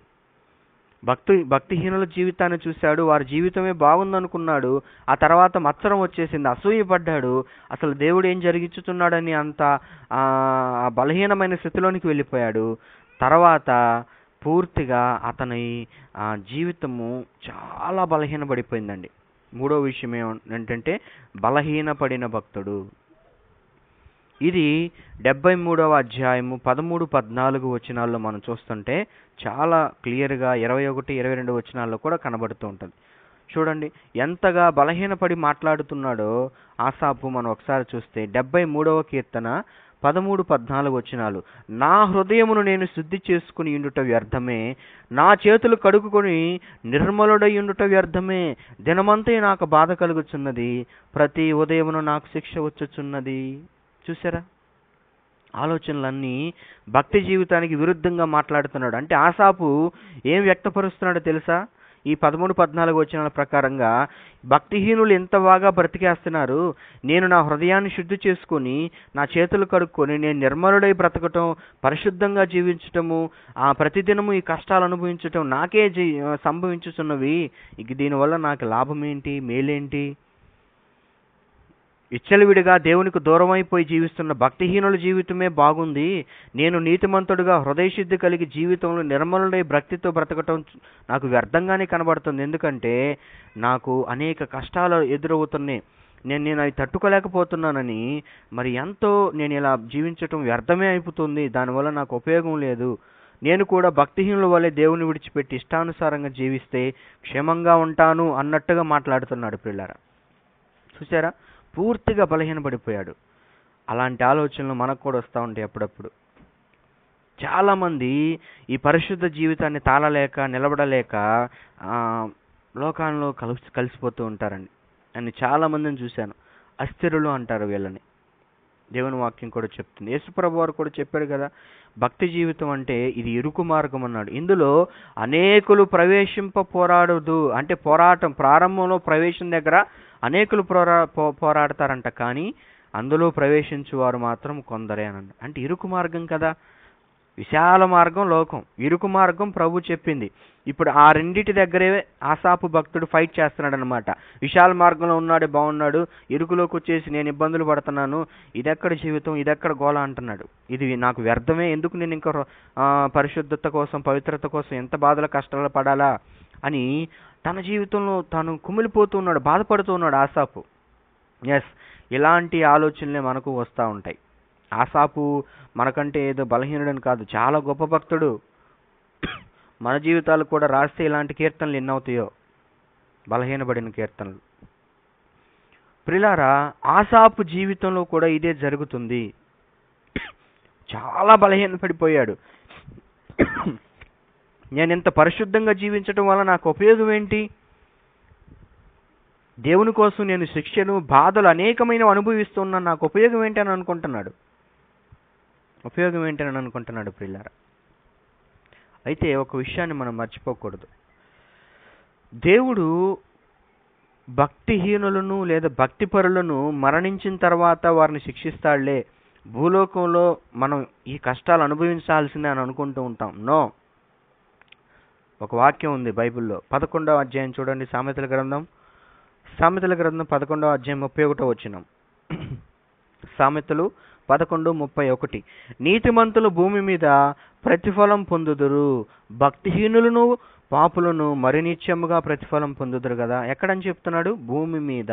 భక్తిహీనుల జీవితాన్ని చూశాడు, వారి జీవితమే బాగుందనుకున్నాడు. ఆ తర్వాత మత్సరం వచ్చేసింది, అసూయపడ్డాడు. అసలు దేవుడు ఏం జరిగించుతున్నాడని అంత బలహీనమైన స్థితిలోనికి వెళ్ళిపోయాడు. తర్వాత పూర్తిగా అతని జీవితము చాలా బలహీనపడిపోయిందండి. మూడో విషయం ఏంటంటే బలహీనపడిన భక్తుడు. ఇది 73వ అధ్యాయము 13, 14 వచనాల్లో మనం చూస్తుంటే చాలా క్లియర్గా 21, 22 వచనాల్లో కూడా కనబడుతూ ఉంటుంది. చూడండి ఎంతగా బలహీనపడి మాట్లాడుతున్నాడో ఆసాపు. మనం ఒకసారి చూస్తే 73వ కీర్తన 13, 14 వచనాలు. నా హృదయమును నేను శుద్ధి చేసుకుని ఉండుట వ్యర్థమే, నా చేతులు కడుగుకొని నిర్మలుడై ఉండుట వ్యర్థమే. దినమంతా నాకు బాధ కలుగుచున్నది, ప్రతి ఉదయమును నాకు శిక్ష వచ్చుచున్నది. చూసారా, ఆలోచనలన్నీ భక్తి జీవితానికి విరుద్ధంగా మాట్లాడుతున్నాడు. అంటే ఆసాపు ఏం వ్యక్తపరుస్తున్నాడో తెలుసా? ఈ 13, 14 వచనాల ప్రకారంగా భక్తిహీనులు ఎంత బాగా బ్రతికేస్తున్నారు, నేను నా హృదయాన్ని శుద్ధి చేసుకొని నా చేతులు కడుక్కొని నేను నిర్మలుడై బ్రతకటం, పరిశుద్ధంగా జీవించటము, ప్రతిదినము ఈ కష్టాలు అనుభవించటం నాకే సంభవించుతున్నవి. ఇక దీనివల్ల నాకు లాభం ఏంటి, మేలేంటి? విచ్చలవిడిగా దేవునికి దూరమైపోయి జీవిస్తున్న భక్తిహీనుల జీవితమే బాగుంది. నేను నీతిమంతుడుగా హృదయశుద్ధి కలిగి జీవితంలో నిర్మలుడై భక్తితో బ్రతకటం నాకు వ్యర్థంగానే కనబడుతుంది. ఎందుకంటే నాకు అనేక కష్టాలు ఎదురవుతున్నాయి, నేను అవి తట్టుకోలేకపోతున్నానని. మరి ఎంతో నేను ఇలా జీవించటం వ్యర్థమే అయిపోతుంది, దానివల్ల నాకు ఉపయోగం లేదు. నేను కూడా భక్తిహీనుల వల్లే దేవుని విడిచిపెట్టి ఇష్టానుసారంగా జీవిస్తే క్షేమంగా ఉంటాను అన్నట్టుగా మాట్లాడుతున్నాడు ప్రియులారా. చూసారా, పూర్తిగా బలహీనపడిపోయాడు. అలాంటి ఆలోచనలు మనకు కూడా వస్తూ ఉంటాయి అప్పుడప్పుడు. చాలామంది ఈ పరిశుద్ధ జీవితాన్ని తాళలేక నిలబడలేక లోకాల్లో కలిసిపోతూ ఉంటారండి. అని చాలామందిని చూశాను. అస్థిరులు అంటారు వీళ్ళని. దేవుని వాక్యం కూడా చెప్తుంది. యేసుప్రభు వారు కూడా చెప్పాడు కదా, భక్తి జీవితం అంటే ఇది ఇరుకు మార్గం అన్నాడు. ఇందులో అనేకులు పోరాడదు. అంటే పోరాటం ప్రారంభంలో ప్రవేశం దగ్గర అనేకులు పోరాడతారంట, కానీ అందులో ప్రవేశించువారు మాత్రం కొందరే అనండి. అంటే ఇరుకు మార్గం కదా. విశాల మార్గం లోకం, ఇరుకు మార్గం ప్రభు చెప్పింది. ఇప్పుడు ఆ రెండిటి దగ్గరే ఆసాపు భక్తుడు ఫైట్ చేస్తున్నాడు అనమాట. విశాల మార్గంలో ఉన్నాడే బాగున్నాడు, ఇరుకులోకి వచ్చేసి నేను ఇబ్బందులు పడుతున్నాను, ఇదెక్కడ జీవితం, ఇదెక్కడ గోళ అంటున్నాడు. ఇది నాకు వ్యర్థమే, ఎందుకు నేను ఇంకా పరిశుద్ధత కోసం, పవిత్రత కోసం ఎంత బాధల కష్టాలు పడాలా అని తన జీవితంలో తాను కుమిలిపోతూ ఉన్నాడు, బాధపడుతూ ఉన్నాడు ఆసాపు. ఎస్, ఇలాంటి ఆలోచనలే మనకు వస్తూ ఉంటాయి. ఆసాపు మనకంటే ఏదో బలహీనుడని కాదు, చాలా గొప్ప భక్తుడు. మన జీవితాలు కూడా రాస్తే ఇలాంటి కీర్తనలు ఎన్నవుతాయో, బలహీనపడిన కీర్తనలు. ప్రిలారా, ఆసాపు జీవితంలో కూడా ఇదే జరుగుతుంది. చాలా బలహీనపడిపోయాడు. నేను ఇంత పరిశుద్ధంగా జీవించడం వల్ల నాకు ఉపయోగం ఏంటి? దేవుని కోసం నేను శిక్షను, బాధలు అనేకమైన అనుభవిస్తున్నాను, నాకు ఉపయోగం ఏంటి అని అనుకుంటున్నాడు. ప్రియులారా. అయితే ఒక విషయాన్ని మనం మర్చిపోకూడదు. దేవుడు భక్తిహీనులను లేదా భక్తిపరులను మరణించిన తర్వాత వారిని శిక్షిస్తాడులే, భూలోకంలో మనం ఈ కష్టాలు అనుభవించాల్సిందే అని అనుకుంటూ ఉంటాం. నో, ఒక వాక్యం ఉంది బైబిల్లో. 11వ అధ్యాయం చూడండి, సామెతల గ్రంథం 11వ అధ్యాయం 31వ వచనం. సామెతలు 11:31. నీతిమంతులు భూమి మీద ప్రతిఫలం పొందుదురు, భక్తిహీనులను పాపులను మరి నిత్యముగా ప్రతిఫలం పొందుదురు కదా. ఎక్కడని చెప్తున్నాడు? భూమి మీద.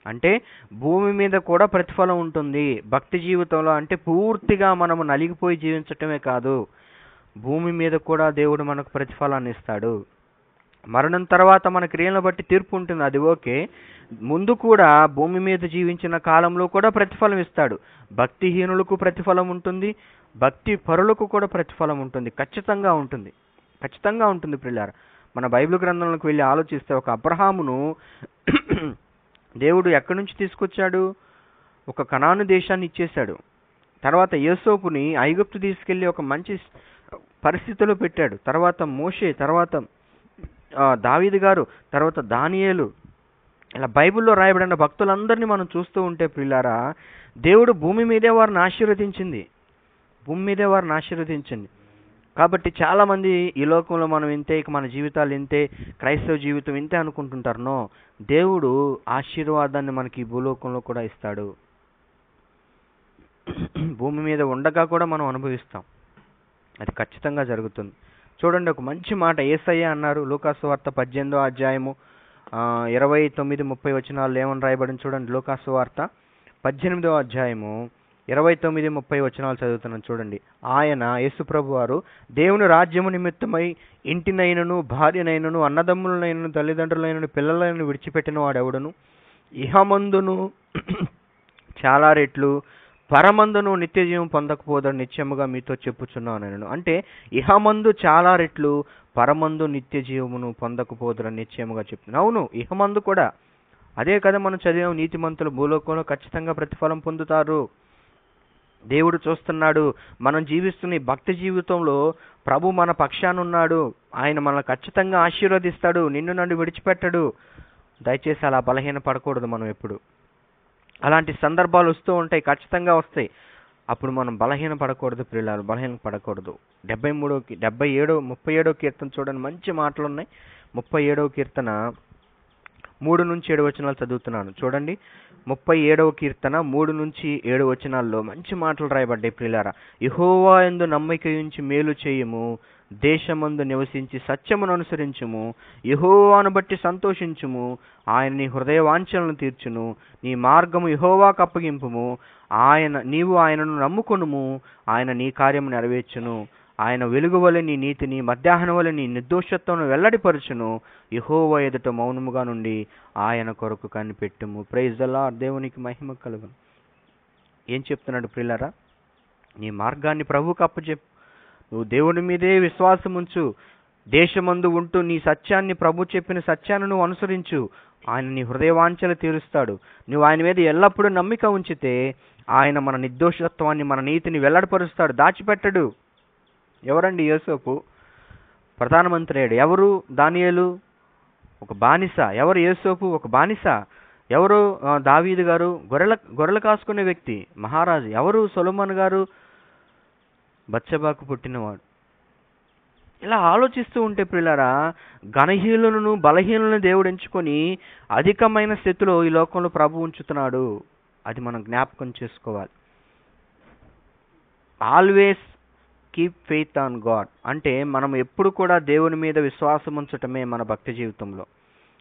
అంటే భూమి మీద కూడా ప్రతిఫలం ఉంటుంది భక్తి జీవితంలో. అంటే పూర్తిగా మనము నలిగిపోయి జీవించటమే కాదు, భూమి మీద కూడా దేవుడు మనకు ప్రతిఫలాన్ని ఇస్తాడు. మరణం తర్వాత మన క్రియలను బట్టి తీర్పు ఉంటుంది, అది ఓకే. ముందు కూడా భూమి మీద జీవించిన కాలంలో కూడా ప్రతిఫలం ఇస్తాడు. భక్తిహీనులకు ప్రతిఫలం ఉంటుంది, భక్తి పరులకు కూడా ప్రతిఫలం ఉంటుంది. ఖచ్చితంగా ఉంటుంది ప్రియులారా. మన బైబిల్ గ్రంథంలోకి వెళ్ళి ఆలోచిస్తే, ఒక అబ్రహామును దేవుడు ఎక్కడి నుంచి తీసుకొచ్చాడు? ఒక కనాను దేశాన్ని ఇచ్చేశాడు. తర్వాత యోసేపుని ఐగుప్తు తీసుకెళ్లి ఒక మంచి పరిస్థితిలో పెట్టాడు. తర్వాత మోషే, తర్వాత దావీదు గారు, తర్వాత దానియేలు, ఇలా బైబిల్లో రాయబడిన భక్తులందరినీ మనం చూస్తూ ఉంటే ప్రియులారా, దేవుడు భూమి మీదే వారిని ఆశీర్వదించింది. కాబట్టి చాలామంది ఈ లోకంలో మనం ఇంతే, ఇక మన జీవితాలు ఇంతే, క్రైస్తవ జీవితం ఇంతే అనుకుంటుంటారు. నో, దేవుడు ఆశీర్వాదాన్ని మనకి ఈ భూలోకంలో కూడా ఇస్తాడు. భూమి మీద ఉండగా కూడా మనం అనుభవిస్తాం. అది ఖచ్చితంగా జరుగుతుంది. చూడండి, ఒక మంచి మాట యేసయ్య అన్నారు. లూకాసు వార్త 18వ అధ్యాయము 29, 30 వచనాలు ఏమని రాయబడింది చూడండి. లూకాసు వార్త 18వ అధ్యాయము 29, 30 వచనాలు చదువుతున్నాను చూడండి. ఆయన యేసుప్రభు వారు, దేవుని రాజ్యము నిమిత్తమై ఇంటినైనను, భార్యనైనను, అన్నదమ్ములనైనను, తల్లిదండ్రులైనను, పిల్లలైనను విడిచిపెట్టిన వాడెవడును ఇహమందును చాలా రెట్లు, పరమందును నిత్య జీవం పొందకపోదని నిత్యముగా మీతో చెప్పుచున్నాను నేను. అంటే ఇహమందు చాలా రెట్లు, పరమందు నిత్య జీవమును పొందకపోదురని నిశ్చయముగా చెప్తున్నాను. అవును, ఇహమందు కూడా అదే కదా మనం చదివాం. నీతిమంతులు భూలోకంలో ఖచ్చితంగా ప్రతిఫలం పొందుతారు. దేవుడు చూస్తున్నాడు. మనం జీవిస్తున్న ఈ భక్తి జీవితంలో ప్రభు మన పక్షాన ఉన్నాడు. ఆయన మనల్ని ఖచ్చితంగా ఆశీర్వదిస్తాడు. నిన్ను నన్ను విడిచిపెట్టడు. దయచేసి అలా బలహీన పడకూడదు. మనం ఎప్పుడు అలాంటి సందర్భాలు వస్తూ ఉంటాయి, ఖచ్చితంగా వస్తాయి. అప్పుడు మనం బలహీన పడకూడదు ప్రియులారు, బలహీన పడకూడదు. 37వ కీర్తన చూడండి, మంచి మాటలు ఉన్నాయి. 37వ కీర్తన 3 నుంచి 7 వచనాలు చదువుతున్నాను చూడండి. 37వ కీర్తన 3 నుంచి 7 వచనాల్లో మంచి మాటలు రాయబడ్డాయి ప్రియులారా. యెహోవా యందు నమ్మిక ఉంచి మేలు చేయుము, దేశమందు నివసించి సత్యమును అనుసరించుము, యెహోవాను బట్టి సంతోషించుము, ఆయన నీ హృదయ వాంఛలను తీర్చును, నీ మార్గము యెహోవాకు అప్పగింపుము, నీవు ఆయనను నమ్ముకొనుము, ఆయన నీ కార్యము నెరవేర్చును, ఆయన వెలుగు వలె నీ నీతిని, మధ్యాహ్నం వలె నీ నిర్దోషత్వమును వెల్లడిపరచును, యెహోవా ఎదుట మౌనముగా నుండి ఆయన కొరకు కనిపెట్టుము. Praise the lord. దేవునికి మహిమ కలుగును. ఏం చెప్తున్నాడు ప్రియులారా? నీ మార్గాన్ని ప్రభువుకు అప్పచెప్పు. నువ్వు దేవుని మీదే విశ్వాసం ఉంచు. దేశమందు ఉంటూ నీ సత్యాన్ని, ప్రభు చెప్పిన సత్యాన్ని నువ్వు అనుసరించు. ఆయన నీ హృదయవాంఛలు తీరుస్తాడు. నువ్వు ఆయన మీద ఎల్లప్పుడూ నమ్మిక ఉంచితే ఆయన మన నిర్దోషత్వాన్ని, మన నీతిని వెల్లడిపరుస్తాడు, దాచిపెట్టడు. ఎవరండి యోసేపు? ప్రధానమంత్రి అయ్యాడు. ఎవరు? దానియేలు ఒక బానిస. ఎవరు యోసేపు? ఒక బానిస. ఎవరు? దావీదు గారు గొర్రెలు కాసుకునే వ్యక్తి, మహారాజు. ఎవరు? సొలొమోను గారు బత్షెబాకు పుట్టినవాడు. ఇలా ఆలోచిస్తూ ఉంటే ప్రియులారా, ఘనహీనులను, బలహీనులను దేవుడు ఎంచుకొని అధికమైన స్థితిలో ఈ లోకంలో ప్రభు ఉంచుతున్నాడు. అది మనం జ్ఞాపకం చేసుకోవాలి. Always keep faith on God. అంటే మనం ఎప్పుడు కూడా దేవుని మీద విశ్వాసం ఉంచటమే మన భక్తి జీవితంలో.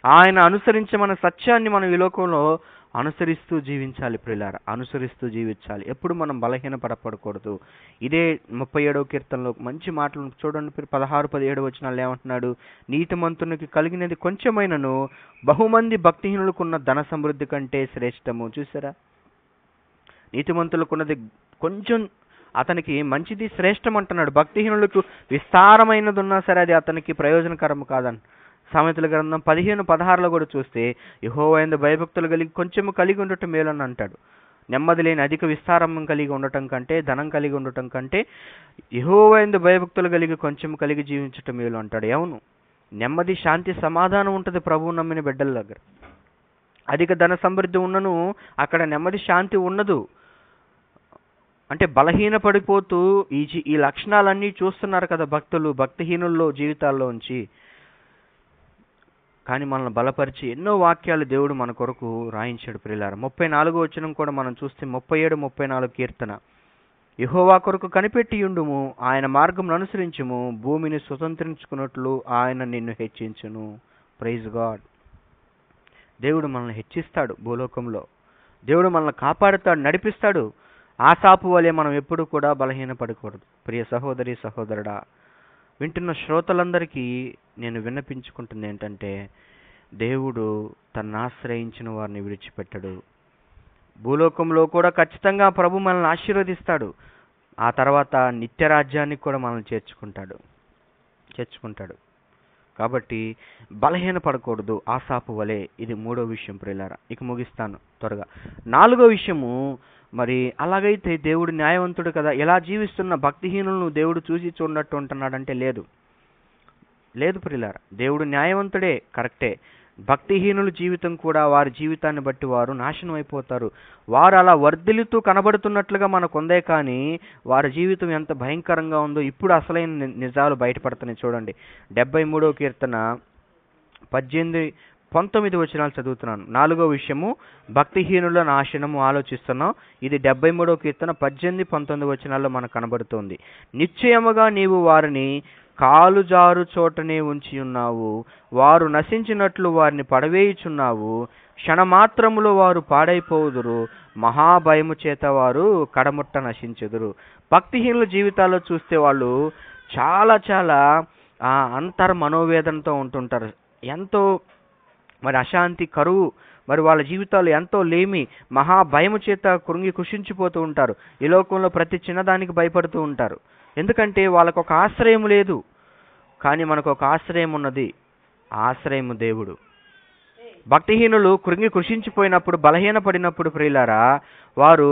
ఆయన అనుసరించే మన సత్యాన్ని మనం ఈ లోకంలో అనుసరిస్తూ జీవించాలి ప్రియులారా, అనుసరిస్తూ జీవించాలి. ఎప్పుడు మనం బలహీన పడకూడదు. ఇదే 37వ కీర్తనలో మంచి మాటలు చూడండి. 16, 17 వచనాలు ఏమంటున్నాడు? నీతిమంతునికి కలిగినది కొంచెమైనను బహుమంది భక్తిహీనులకున్న ధన సమృద్ధి కంటే శ్రేష్టము. చూసారా? నీతిమంతులకున్నది కొంచెం అతనికి మంచిది, శ్రేష్టం అంటున్నాడు. భక్తిహీనులకు విస్తారమైనది ఉన్నా సరే అది అతనికి ప్రయోజనకరం కాదని. సామెతల గ్రంథం 15:16లో కూడా చూస్తే యెహోవా యందు భయభక్తులు కొంచెము కలిగి ఉండటం మేలని అంటాడు. నెమ్మది లేని అధిక విస్తారం కలిగి ఉండటం కంటే, ధనం కలిగి ఉండటం కంటే యెహోవా యందు భయభక్తులు కొంచెం కలిగి జీవించటం మేలు అంటాడు. అవును, నెమ్మది, శాంతి, సమాధానం ఉంటుంది ప్రభువు నమ్మిన బిడ్డల దగ్గర. అధిక ధన సమృద్ధి ఉన్నను అక్కడ నెమ్మది, శాంతి ఉండదు. అంటే బలహీన పడిపోతూ ఈ లక్షణాలన్నీ చూస్తున్నారు కదా భక్తులు, భక్తిహీనుల్లో జీవితాల్లో ఉంచి. కానీ మనల్ని బలపరిచి ఎన్నో వాక్యాలు దేవుడు మన కొరకు రాయించాడు ప్రియులారా. 34వ వచనం కూడా మనం చూస్తే 37, 34 కీర్తన. యెహోవా కొరకు కనిపెట్టియుండుము, ఆయన మార్గమును అనుసరించుము, భూమిని స్వతంత్రించుకున్నట్లు ఆయన నిన్ను హెచ్చించును. Praise God. దేవుడు మనల్ని హెచ్చిస్తాడు భూలోకంలో. దేవుడు మనల్ని కాపాడుతాడు, నడిపిస్తాడు. ఆసాపు వలె మనం ఎప్పుడు కూడా బలహీన పడకూడదు. ప్రియ సహోదరి, సహోదరుడా, వింటున్న శ్రోతలందరికీ నేను విన్నపించుకుంటుంది ఏంటంటే, దేవుడు తనను ఆశ్రయించిన వారిని విడిచిపెట్టడు. భూలోకంలో కూడా ఖచ్చితంగా ప్రభు మనల్ని ఆశీర్వదిస్తాడు. ఆ తర్వాత నిత్య రాజ్యానికి కూడా మనల్ని చేర్చుకుంటాడు. కాబట్టి బలహీన పడకూడదు ఆసాపు వలె. ఇది 3వ విషయం ప్రియులారా. ఇక ముగిస్తాను త్వరగా. 4వ విషయము, మరి అలాగైతే దేవుడు న్యాయవంతుడు కదా, ఎలా జీవిస్తున్న భక్తిహీనులను దేవుడు చూసి చూడనట్టు ఉంటున్నాడంటే లేదు ప్రియులారా. దేవుడు న్యాయవంతుడే, కరెక్టే. భక్తిహీనుల జీవితం కూడా వారి జీవితాన్ని బట్టి వారు నాశనం అయిపోతారు. వారు అలా వర్ధిల్లుతూ కనబడుతున్నట్లుగా మనకుందే, కానీ వారి జీవితం ఎంత భయంకరంగా ఉందో ఇప్పుడు అసలైన నిజాలు బయటపడుతున్నాయి. చూడండి, 73వ కీర్తన 18, 19 వచనాలు చదువుతున్నాను. 4వ విషయము భక్తిహీనుల నాశనము ఆలోచిస్తున్నాం. ఇది 73వ కీర్తన 18, 19 వచనాల్లో మనకు కనబడుతోంది. నిశ్చయముగా నీవు వారిని కాలుజారు చోటనే ఉంచి ఉన్నావు, వారు నశించినట్లు వారిని పడవేయుచున్నావు. క్షణమాత్రములో వారు పాడైపోవుదురు, మహాభయము చేత వారు కడముట్ట నశించెదురు. భక్తిహీనుల జీవితాల్లో చూస్తే వాళ్ళు చాలా చాలా అంతర్ మనోవేదనతో ఉంటుంటారు. ఎంతో మరి అశాంతి, కరువు, మరి వాళ్ళ జీవితాలు ఎంతో లేమి, మహాభయము చేత కృంగి కుషించిపోతూ ఉంటారు. ఈ లోకంలో ప్రతి చిన్నదానికి భయపడుతూ ఉంటారు. ఎందుకంటే వాళ్ళకు ఒక ఆశ్రయం లేదు. కానీ మనకు ఒక ఆశ్రయం ఉన్నది, ఆశ్రయము దేవుడు. భక్తిహీనులు కృంగి కృషించిపోయినప్పుడు, బలహీనపడినప్పుడు ప్రియులారా, వారు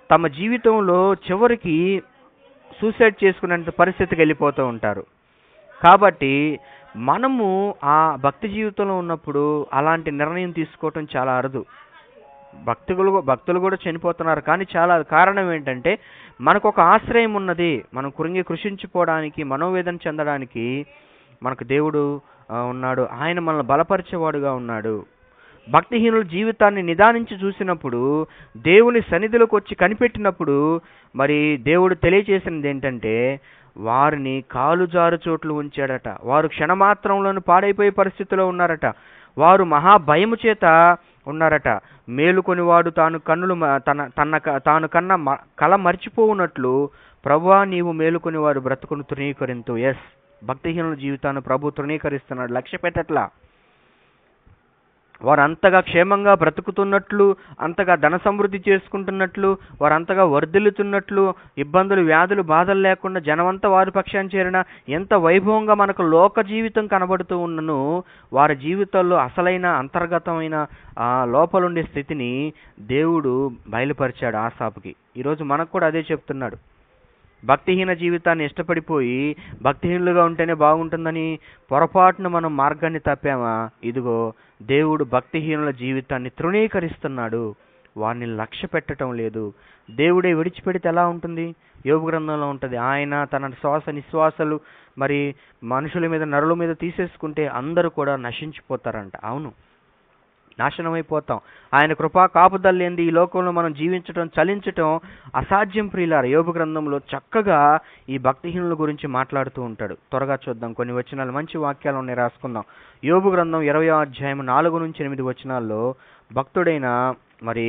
తమ జీవితంలో చివరికి సూసైడ్ చేసుకునే పరిస్థితికి వెళ్ళిపోతూ ఉంటారు. కాబట్టి మనము ఆ భక్తి జీవితంలో ఉన్నప్పుడు అలాంటి నిర్ణయం తీసుకోవటం చాలా అరుదు. భక్తులు కూడా చనిపోతున్నారు, కానీ చాలా కారణం ఏంటంటే మనకు ఒక ఆశ్రయం ఉన్నది. మనం కృంగి కృషించిపోవడానికి, మనోవేదన చెందడానికి మనకు దేవుడు ఉన్నాడు. ఆయన మనల్ని బలపరిచేవాడుగా ఉన్నాడు. భక్తిహీనుల జీవితాన్ని నిదానించి చూసినప్పుడు, దేవుని సన్నిధిలోకి వచ్చి కనిపెట్టినప్పుడు, మరి దేవుడు తెలియజేసినది ఏంటంటే వారిని కాలుజారు చోట్లు ఉంచాడట. వారు క్షణమాత్రంలోనూ పాడైపోయే పరిస్థితిలో ఉన్నారట. వారు మహాభయము చేత ఉన్నారట. మేలుకొనివాడు తాను కన్న కల మర్చిపోవునట్లు, ప్రభువా నీవు మేలుకొని వారు బ్రతుకును తృణీకరింతు. ఎస్, భక్తిహీనుల జీవితాన్ని ప్రభు తృణీకరిస్తున్నాడు. లక్ష్య పెట్టట్లా. వారు అంతగా క్షేమంగా బ్రతుకుతున్నట్లు, అంతగా ధన సమృద్ధి చేసుకుంటున్నట్లు, వారు అంతగా వర్ధిల్లుతున్నట్లు, ఇబ్బందులు, వ్యాధులు, బాధలు లేకుండా జనమంతా వారి పక్షాన్ని చేరిన ఎంత వైభవంగా మనకు లోక జీవితం కనబడుతూ ఉన్నను, వారి జీవితాల్లో అసలైన అంతర్గతమైన లోపలుండే స్థితిని దేవుడు బయలుపరిచాడు ఆసాపుకి. ఈరోజు మనకు కూడా అదే చెప్తున్నాడు. భక్తిహీన జీవితాన్ని ఇష్టపడిపోయి భక్తిహీనులుగా ఉంటేనే బాగుంటుందని పొరపాటున మనం మార్గాన్ని తప్పామా, ఇదిగో దేవుడు భక్తిహీనుల జీవితాన్ని తృణీకరిస్తున్నాడు. వారిని లక్ష్య పెట్టడం లేదు. దేవుడే విడిచిపెడితే ఎలా ఉంటుంది? యోబు గ్రంథంలో ఉంటుంది, ఆయన తన శ్వాస నిశ్వాసలు మరి మనుషుల మీద, నరుల మీద తీసేసుకుంటే అందరూ కూడా నశించిపోతారంట. అవును, నాశనం అయిపోతాం. ఆయన కృపా కాపుదల లేనిది ఈ లోకంలో మనం జీవించటం, చలించటం అసాధ్యం ప్రియులారా. యోబు గ్రంథంలో చక్కగా ఈ భక్తిహీనుల గురించి మాట్లాడుతూ ఉంటాడు. త్వరగా చూద్దాం, కొన్ని వచనాలు, మంచి వాక్యాలు ఉన్నాయి, రాసుకుందాం. యోబు గ్రంథం 20వ అధ్యాయం 4-8 వచనాల్లో భక్తుడైన మరి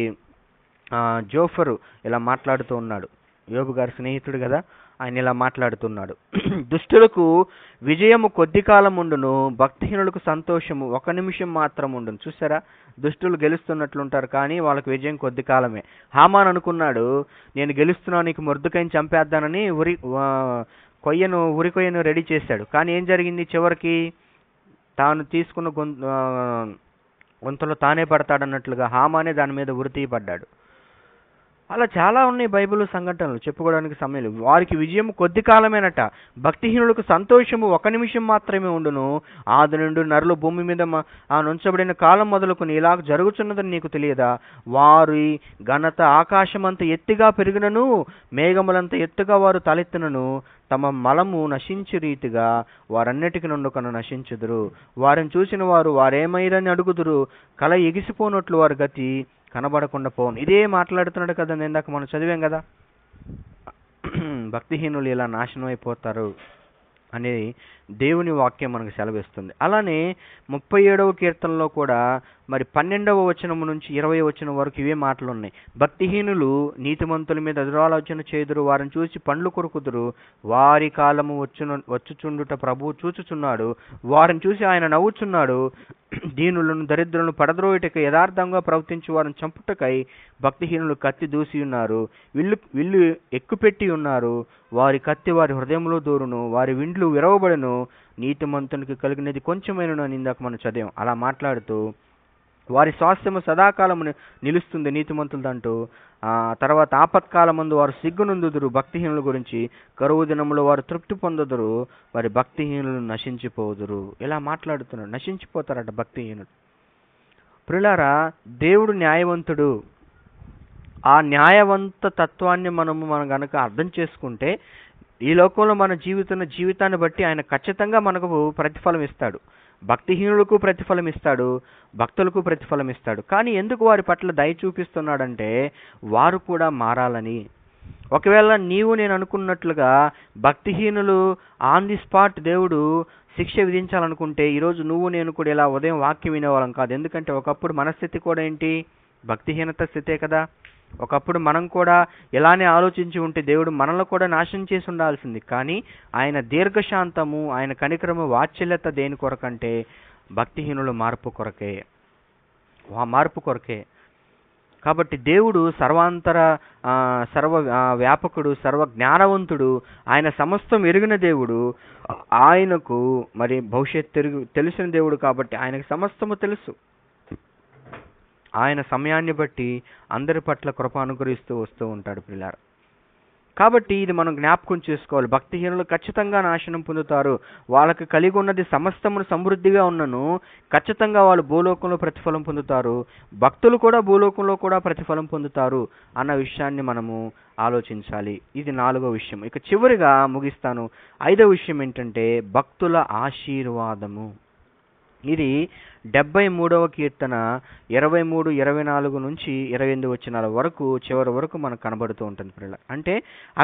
జోఫరు ఇలా మాట్లాడుతూ ఉన్నాడు. యోబు గారి స్నేహితుడు కదా, ఆయన ఇలా మాట్లాడుతున్నాడు. దుష్టులకు విజయము కొద్ది కాలం ఉండును, భక్తిహీనులకు సంతోషము 1 నిమిషం మాత్రం ఉండును. చూసారా, దుష్టులు గెలుస్తున్నట్లుంటారు, కానీ వాళ్ళకి విజయం కొద్ది కాలమే. హామాన్ అనుకున్నాడు, నేను గెలుస్తున్నాను, నీకు మొర్దెకైని చంపేద్దానని ఉరి కొయ్యను రెడీ చేశాడు. కానీ ఏం జరిగింది? చివరికి తాను తీసుకున్న గొంతులో తానే పడతాడన్నట్లుగా హామానే దాని మీద ఉరి తీయబడ్డాడు. అలా చాలా ఉన్నాయి బైబిల్ సంఘటనలు, చెప్పుకోవడానికి సమయం లేదు. వారికి విజయం కొద్ది కాలమేనట. భక్తిహీనులకు సంతోషము 1 నిమిషం మాత్రమే ఉండును. ఆది నుండి నరులు భూమి మీద నుంచబడిన కాలం మొదలుకొని ఇలా జరుగుతున్నదని నీకు తెలియదా? వారి ఘనత ఆకాశమంత ఎత్తుగా పెరిగినను, మేఘములంత ఎత్తుగా వారు తలెత్తినను, తమ మలము నశించు రీతిగా వారన్నిటికి నుండి నశించుదురు. వారిని చూసిన వారు వారేమైరని అడుగుదురు, కల ఎగిసిపోనట్లు వారి గతి కనబడకుండా పోను. ఇదే మాట్లాడుతున్నాడు కదా, ఇందాక మనం చదివాం కదా, భక్తిహీనులు ఇలా నాశనం అయిపోతారు అని దేవుని వాక్యం మనకు సెలవిస్తుంది. అలానే 37వ కీర్తనలో కూడా మరి 12వ వచనం నుంచి 20వ వచనం వరకు ఇవే మాటలు ఉన్నాయి. భక్తిహీనులు నీతిమంతుల మీద దురాలోచన చేదురు, వారిని చూసి పండ్లు కొరుకుదురు. వారి కాలము వచ్చుచుండుట ప్రభువు చూచుచున్నాడు, వారిని చూసి ఆయన నవ్వుచున్నాడు. దీనులను దరిద్రులను పడద్రోయుటకై, యథార్థంగా ప్రవర్తించి వారిని చంపుటకై భక్తిహీనులు కత్తి దూసి ఉన్నారు, విల్లు ఎక్కుపెట్టి ఉన్నారు. వారి కత్తి వారి హృదయంలో దూరును, వారి విండ్లు విరవబడును. నీతిమంతునికి కలిగినది కొంచెమైనను అని ఇందాక మనం చదివాం. అలా మాట్లాడుతూ వారి స్వాస్థ్యము సదాకాలము నిలుస్తుంది నీతిమంతులదంటూ, తర్వాత ఆపత్కాలమందు వారు సిగ్గునందుదురు. భక్తిహీనుల గురించి కరువు దినములో వారు తృప్తి పొందుదురు, వారి భక్తిహీనులు నశించిపోదురు. ఇలా మాట్లాడుతున్నాడు. నశించిపోతారట భక్తిహీనులు. ప్రియులారా, దేవుడు న్యాయవంతుడు. ఆ న్యాయవంత తత్వాన్ని మనం గనక అర్థం చేసుకుంటే ఈ లోకంలో మన జీవితాన్ని బట్టి ఆయన ఖచ్చితంగా మనకు ప్రతిఫలం ఇస్తాడు. భక్తిహీనులకు ప్రతిఫలం ఇస్తాడు, భక్తులకు ప్రతిఫలం ఇస్తాడు. కానీ ఎందుకు వారి పట్ల దయ చూపిస్తున్నాడంటే వారు కూడా మారాలని. ఒకవేళ నేను అనుకున్నట్లుగా భక్తిహీనులు ఆన్ ది స్పాట్ దేవుడు శిక్ష విధించాలనుకుంటే ఈరోజు నేను కూడా ఇలా ఉదయం వాక్యం వినేవాళ్ళం కాదు. ఎందుకంటే ఒకప్పుడు మన స్థితి కూడా ఏంటి? భక్తిహీనత స్థితే కదా. ఒకప్పుడు మనం కూడా ఇలానే ఆలోచించి ఉంటే దేవుడు మనల్ని కూడా నాశనం చేసి ఉండాల్సింది. కానీ ఆయన దీర్ఘశాంతము, ఆయన కనికరము, వాత్సల్యత దేని కొరకంటే భక్తిహీనుల మార్పు కొరకే. కాబట్టి దేవుడు సర్వ వ్యాపకుడు, సర్వ జ్ఞానవంతుడు, ఆయన సమస్తం ఎరిగిన దేవుడు. ఆయనకు మరి భవిష్యత్తు తెలిసిన దేవుడు కాబట్టి ఆయనకు సమస్తము తెలుసు. ఆయన సమయాన్ని బట్టి అందరి పట్ల కృప అనుగ్రహిస్తూ వస్తూ ఉంటాడు ప్రియులారా. కాబట్టి ఇది మనం జ్ఞాపకం చేసుకోవాలి. భక్తిహీనులు ఖచ్చితంగా నాశనం పొందుతారు. వాళ్ళకి కలిగి ఉన్నది సమస్తమును సమృద్ధిగా ఉన్నను ఖచ్చితంగా వాళ్ళు భూలోకంలో ప్రతిఫలం పొందుతారు. భక్తులు కూడా భూలోకంలో కూడా ప్రతిఫలం పొందుతారు అన్న విషయాన్ని మనము ఆలోచించాలి. ఇది 4వ విషయం. ఇక చివరిగా ముగిస్తాను. 5వ విషయం ఏంటంటే భక్తుల ఆశీర్వాదము. ఇది 73వ కీర్తన 23, 24 నుంచి 28 వచనాల వరకు చివరి వరకు మనకు కనబడుతూ ఉంటుంది ప్రియులారా. అంటే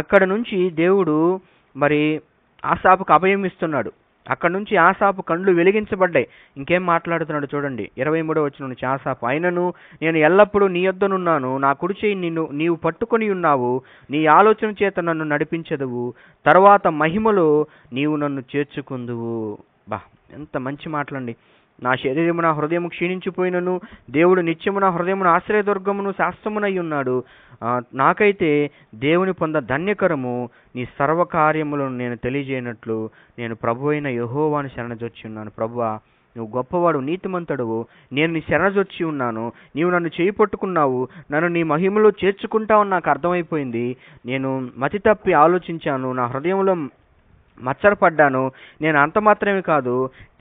అక్కడ నుంచి దేవుడు మరి ఆసాపుకు అభయం ఇస్తున్నాడు. అక్కడ నుంచి ఆసాపు కండ్లు వెలిగించబడ్డాయి. ఇంకేం మాట్లాడుతున్నాడు చూడండి. 23వ వచనం నుంచి ఆసాపు, అయినను నేను ఎల్లప్పుడూ నీ యొద్దనున్నాను, నా కుడి చేయి నీవు పట్టుకొని ఉన్నావు, నీ ఆలోచన చేత నన్ను నడిపించదువు, తర్వాత మహిమలో నీవు నన్ను చేర్చుకుందువు. ఎంత మంచి మాటలండి. నా శరీరము నా హృదయము క్షీణించిపోయినను దేవుడు నిత్యము నా హృదయమును ఆశ్రయదుర్గమును శాస్త్రమునై ఉన్నాడు. నాకైతే దేవుని పొంద ధన్యకరము. నీ సర్వకార్యములను నేను తెలియజేయనట్లు నేను ప్రభు అయిన యెహోవాను శరణజొచ్చి ఉన్నాను. ప్రభువా, నువ్వు గొప్పవాడు, నీతిమంతుడవు, నేను నీ శరణజొచ్చి ఉన్నాను. నీవు నన్ను చేయి పట్టుకున్నావు, నన్ను నీ మహిమలో చేర్చుకుంటావని నాకు అర్థమైపోయింది. నేను మతి తప్పి ఆలోచించాను, నా హృదయంలో మచ్చరపడ్డాను. నేను అంత మాత్రమే కాదు,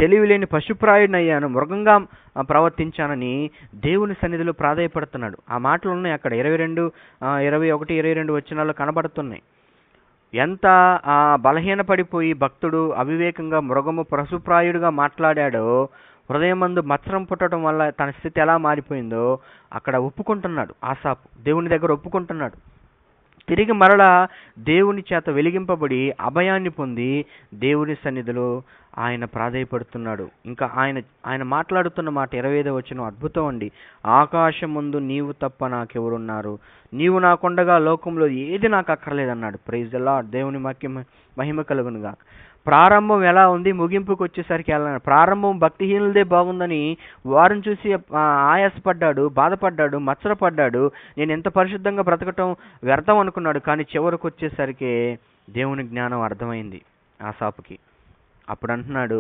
తెలివిలేని పశుప్రాయుడనయ్యాను, మృగంగా ప్రవర్తించానని దేవుని సన్నిధిలో ప్రాధేయపడుతున్నాడు. ఆ మాటలు ఉన్నాయి అక్కడ 22, 21, 22 వచనాల్లో కనబడుతున్నాయి. ఎంత బలహీనపడిపోయి భక్తుడు అవివేకంగా మృగము పశుప్రాయుడుగా మాట్లాడాడో, హృదయమందు మత్సరం పుట్టడం వల్ల తన స్థితి ఎలా మారిపోయిందో అక్కడ ఒప్పుకుంటున్నాడు. ఆసాపు దేవుని దగ్గర ఒప్పుకుంటున్నాడు. తిరిగి మరలా దేవుని చేత వెలిగింపబడి అభయాన్ని పొంది దేవుని సన్నిధిలో ఆయన ప్రాధేయపడుతున్నాడు. ఇంకా ఆయన మాట్లాడుతున్న మాట 25వ వచనం అద్భుతం అండి. ఆకాశముందు నీవు తప్ప నాకెవరున్నారు, నీవు నాకుండగా లోకంలో ఏది నాకు అక్కర్లేదన్నాడు. Praise the lord. దేవుని మహిమ కలుగునుగా. ప్రారంభం ఎలా ఉంది, ముగింపుకు వచ్చేసరికి ఎలా? ప్రారంభం భక్తిహీనులదే బాగుందని వారిని చూసి ఆయాసపడ్డాడు, బాధపడ్డాడు, మత్సరపడ్డాడు. నేను ఎంత పరిశుద్ధంగా బ్రతకటం వ్యర్థం అనుకున్నాడు. కానీ చివరికి వచ్చేసరికి దేవుని జ్ఞానం అర్థమైంది ఆసాపుకి. అప్పుడు అంటున్నాడు,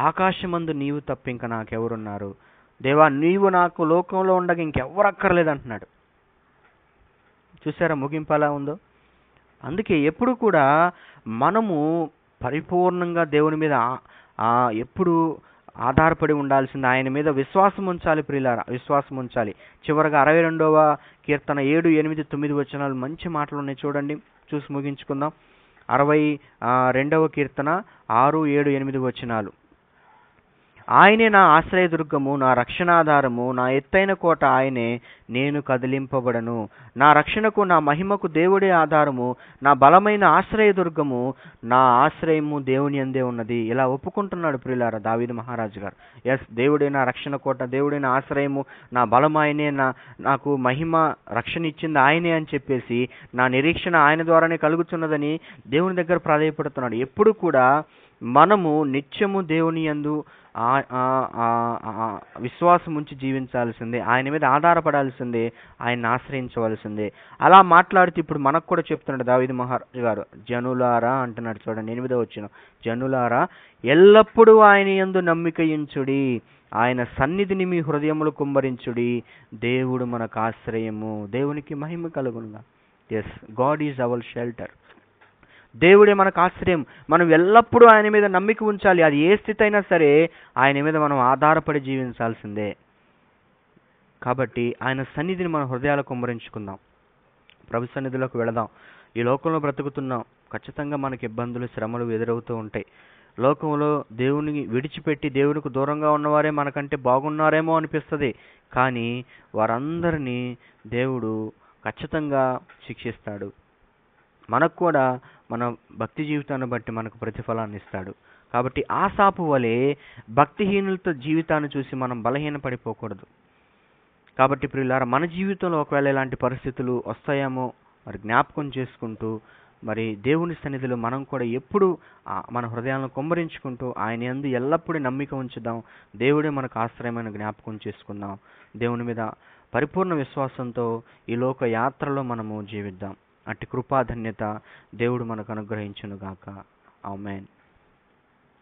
ఆకాశమందు నీవు తప్ప ఇంకా నాకెవరున్నారు, దేవా నీవు నాకు లోకంలో ఉండగా ఇంకెవరు అక్కర్లేదు అంటున్నాడు. చూసారా ముగింపు ఎలా ఉందో? అందుకే ఎప్పుడు కూడా మనము పరిపూర్ణంగా దేవుని మీద ఎప్పుడు ఆధారపడి ఉండాల్సింది. ఆయన మీద విశ్వాసం ఉంచాలి ప్రియులారా, విశ్వాసం ఉంచాలి. చివరగా 62వ కీర్తన 7, 8, 9 వచనాలు మంచి మాటలు ఉన్నాయి చూడండి, చూసి ముగించుకుందాం. 62వ కీర్తన 6, 7, 8 వచనాలు. ఆయనే నా ఆశ్రయదుర్గము, నా రక్షణాధారము, నా ఎత్తైన కోట ఆయనే, నేను కదిలింపబడను. నా రక్షణకు నా మహిమకు దేవుడే ఆధారము, నా బలమైన ఆశ్రయదుర్గము, నా ఆశ్రయము దేవుని యందే ఉన్నది. ఇలా ఒప్పుకుంటున్నాడు ప్రియులారా దావీదు మహారాజు గారు. దేవుడే నా రక్షణ కోట, దేవుడే నా ఆశ్రయము, నా బలం ఆయనే, నాకు మహిమ రక్షణ ఇచ్చింది ఆయనే అని చెప్పేసి నా నిరీక్షణ ఆయన ద్వారానే కలుగుతున్నదని దేవుని దగ్గర ప్రాధేయపడుతున్నాడు. ఎప్పుడు కూడా మనము నిత్యము దేవుని యందు విశ్వాసం ఉంచి జీవించాల్సిందే, ఆయన మీద ఆధారపడాల్సిందే, ఆయన్ని ఆశ్రయించవలసిందే. అలా మాట్లాడుతూ ఇప్పుడు మనకు కూడా చెప్తున్నాడు దావీదు మహారాజు గారు. జనులారా అంటున్నాడు చూడండి 8వ వచనం, జనులారా ఎల్లప్పుడూ ఆయన యందు నమ్మికయించుడి, ఆయన సన్నిధిని మీ హృదయములు కుమ్మరించుడి, దేవుడు మనకు ఆశ్రయము. దేవునికి మహిమ కలుగునుగా. Yes, God is our shelter. దేవుడే మనకు ఆశ్రయం. మనం ఎల్లప్పుడూ ఆయన మీద నమ్మిక ఉంచాలి. అది ఏ స్థితి అయినా సరే ఆయన మీద మనం ఆధారపడి జీవించాల్సిందే. కాబట్టి ఆయన సన్నిధిని మన హృదయాలు కుమ్మరించుకుందాం, ప్రభు సన్నిధిలోకి వెళదాం. ఈ లోకంలో బ్రతుకుతున్నాం, ఖచ్చితంగా మనకి ఇబ్బందులు శ్రమలు ఎదురవుతూ ఉంటాయి. లోకంలో దేవుని విడిచిపెట్టి దేవునికి దూరంగా ఉన్నవారే మనకంటే బాగున్నారేమో అనిపిస్తుంది. కానీ వారందరినీ దేవుడు ఖచ్చితంగా శిక్షిస్తాడు. మనకు కూడా మన భక్తి జీవితాన్ని బట్టి మనకు ప్రతిఫలాన్ని ఇస్తాడు. కాబట్టి ఆసాపు వలె భక్తిహీనులతో జీవితాన్ని చూసి మనం బలహీనపడిపోకూడదు. కాబట్టి ప్రియులారా, మన జీవితంలో ఒకవేళ ఇలాంటి పరిస్థితులు వస్తాయేమో మరి జ్ఞాపకం చేసుకుంటూ, మరి దేవుని సన్నిధిలో మనం కూడా ఎప్పుడు మన హృదయాలను కుమ్మరించుకుంటూ ఆయన యందు ఎల్లప్పుడూ నమ్మిక ఉంచుదాం. దేవుడే మనకు ఆశ్రయమైన జ్ఞాపకం చేసుకుందాం. దేవుని మీద పరిపూర్ణ విశ్వాసంతో ఈ లోక యాత్రలో మనము జీవిద్దాం. అట్టి కృపాధన్యత దేవుడు మనకు అనుగ్రహించునుగాక. ఆమేన్.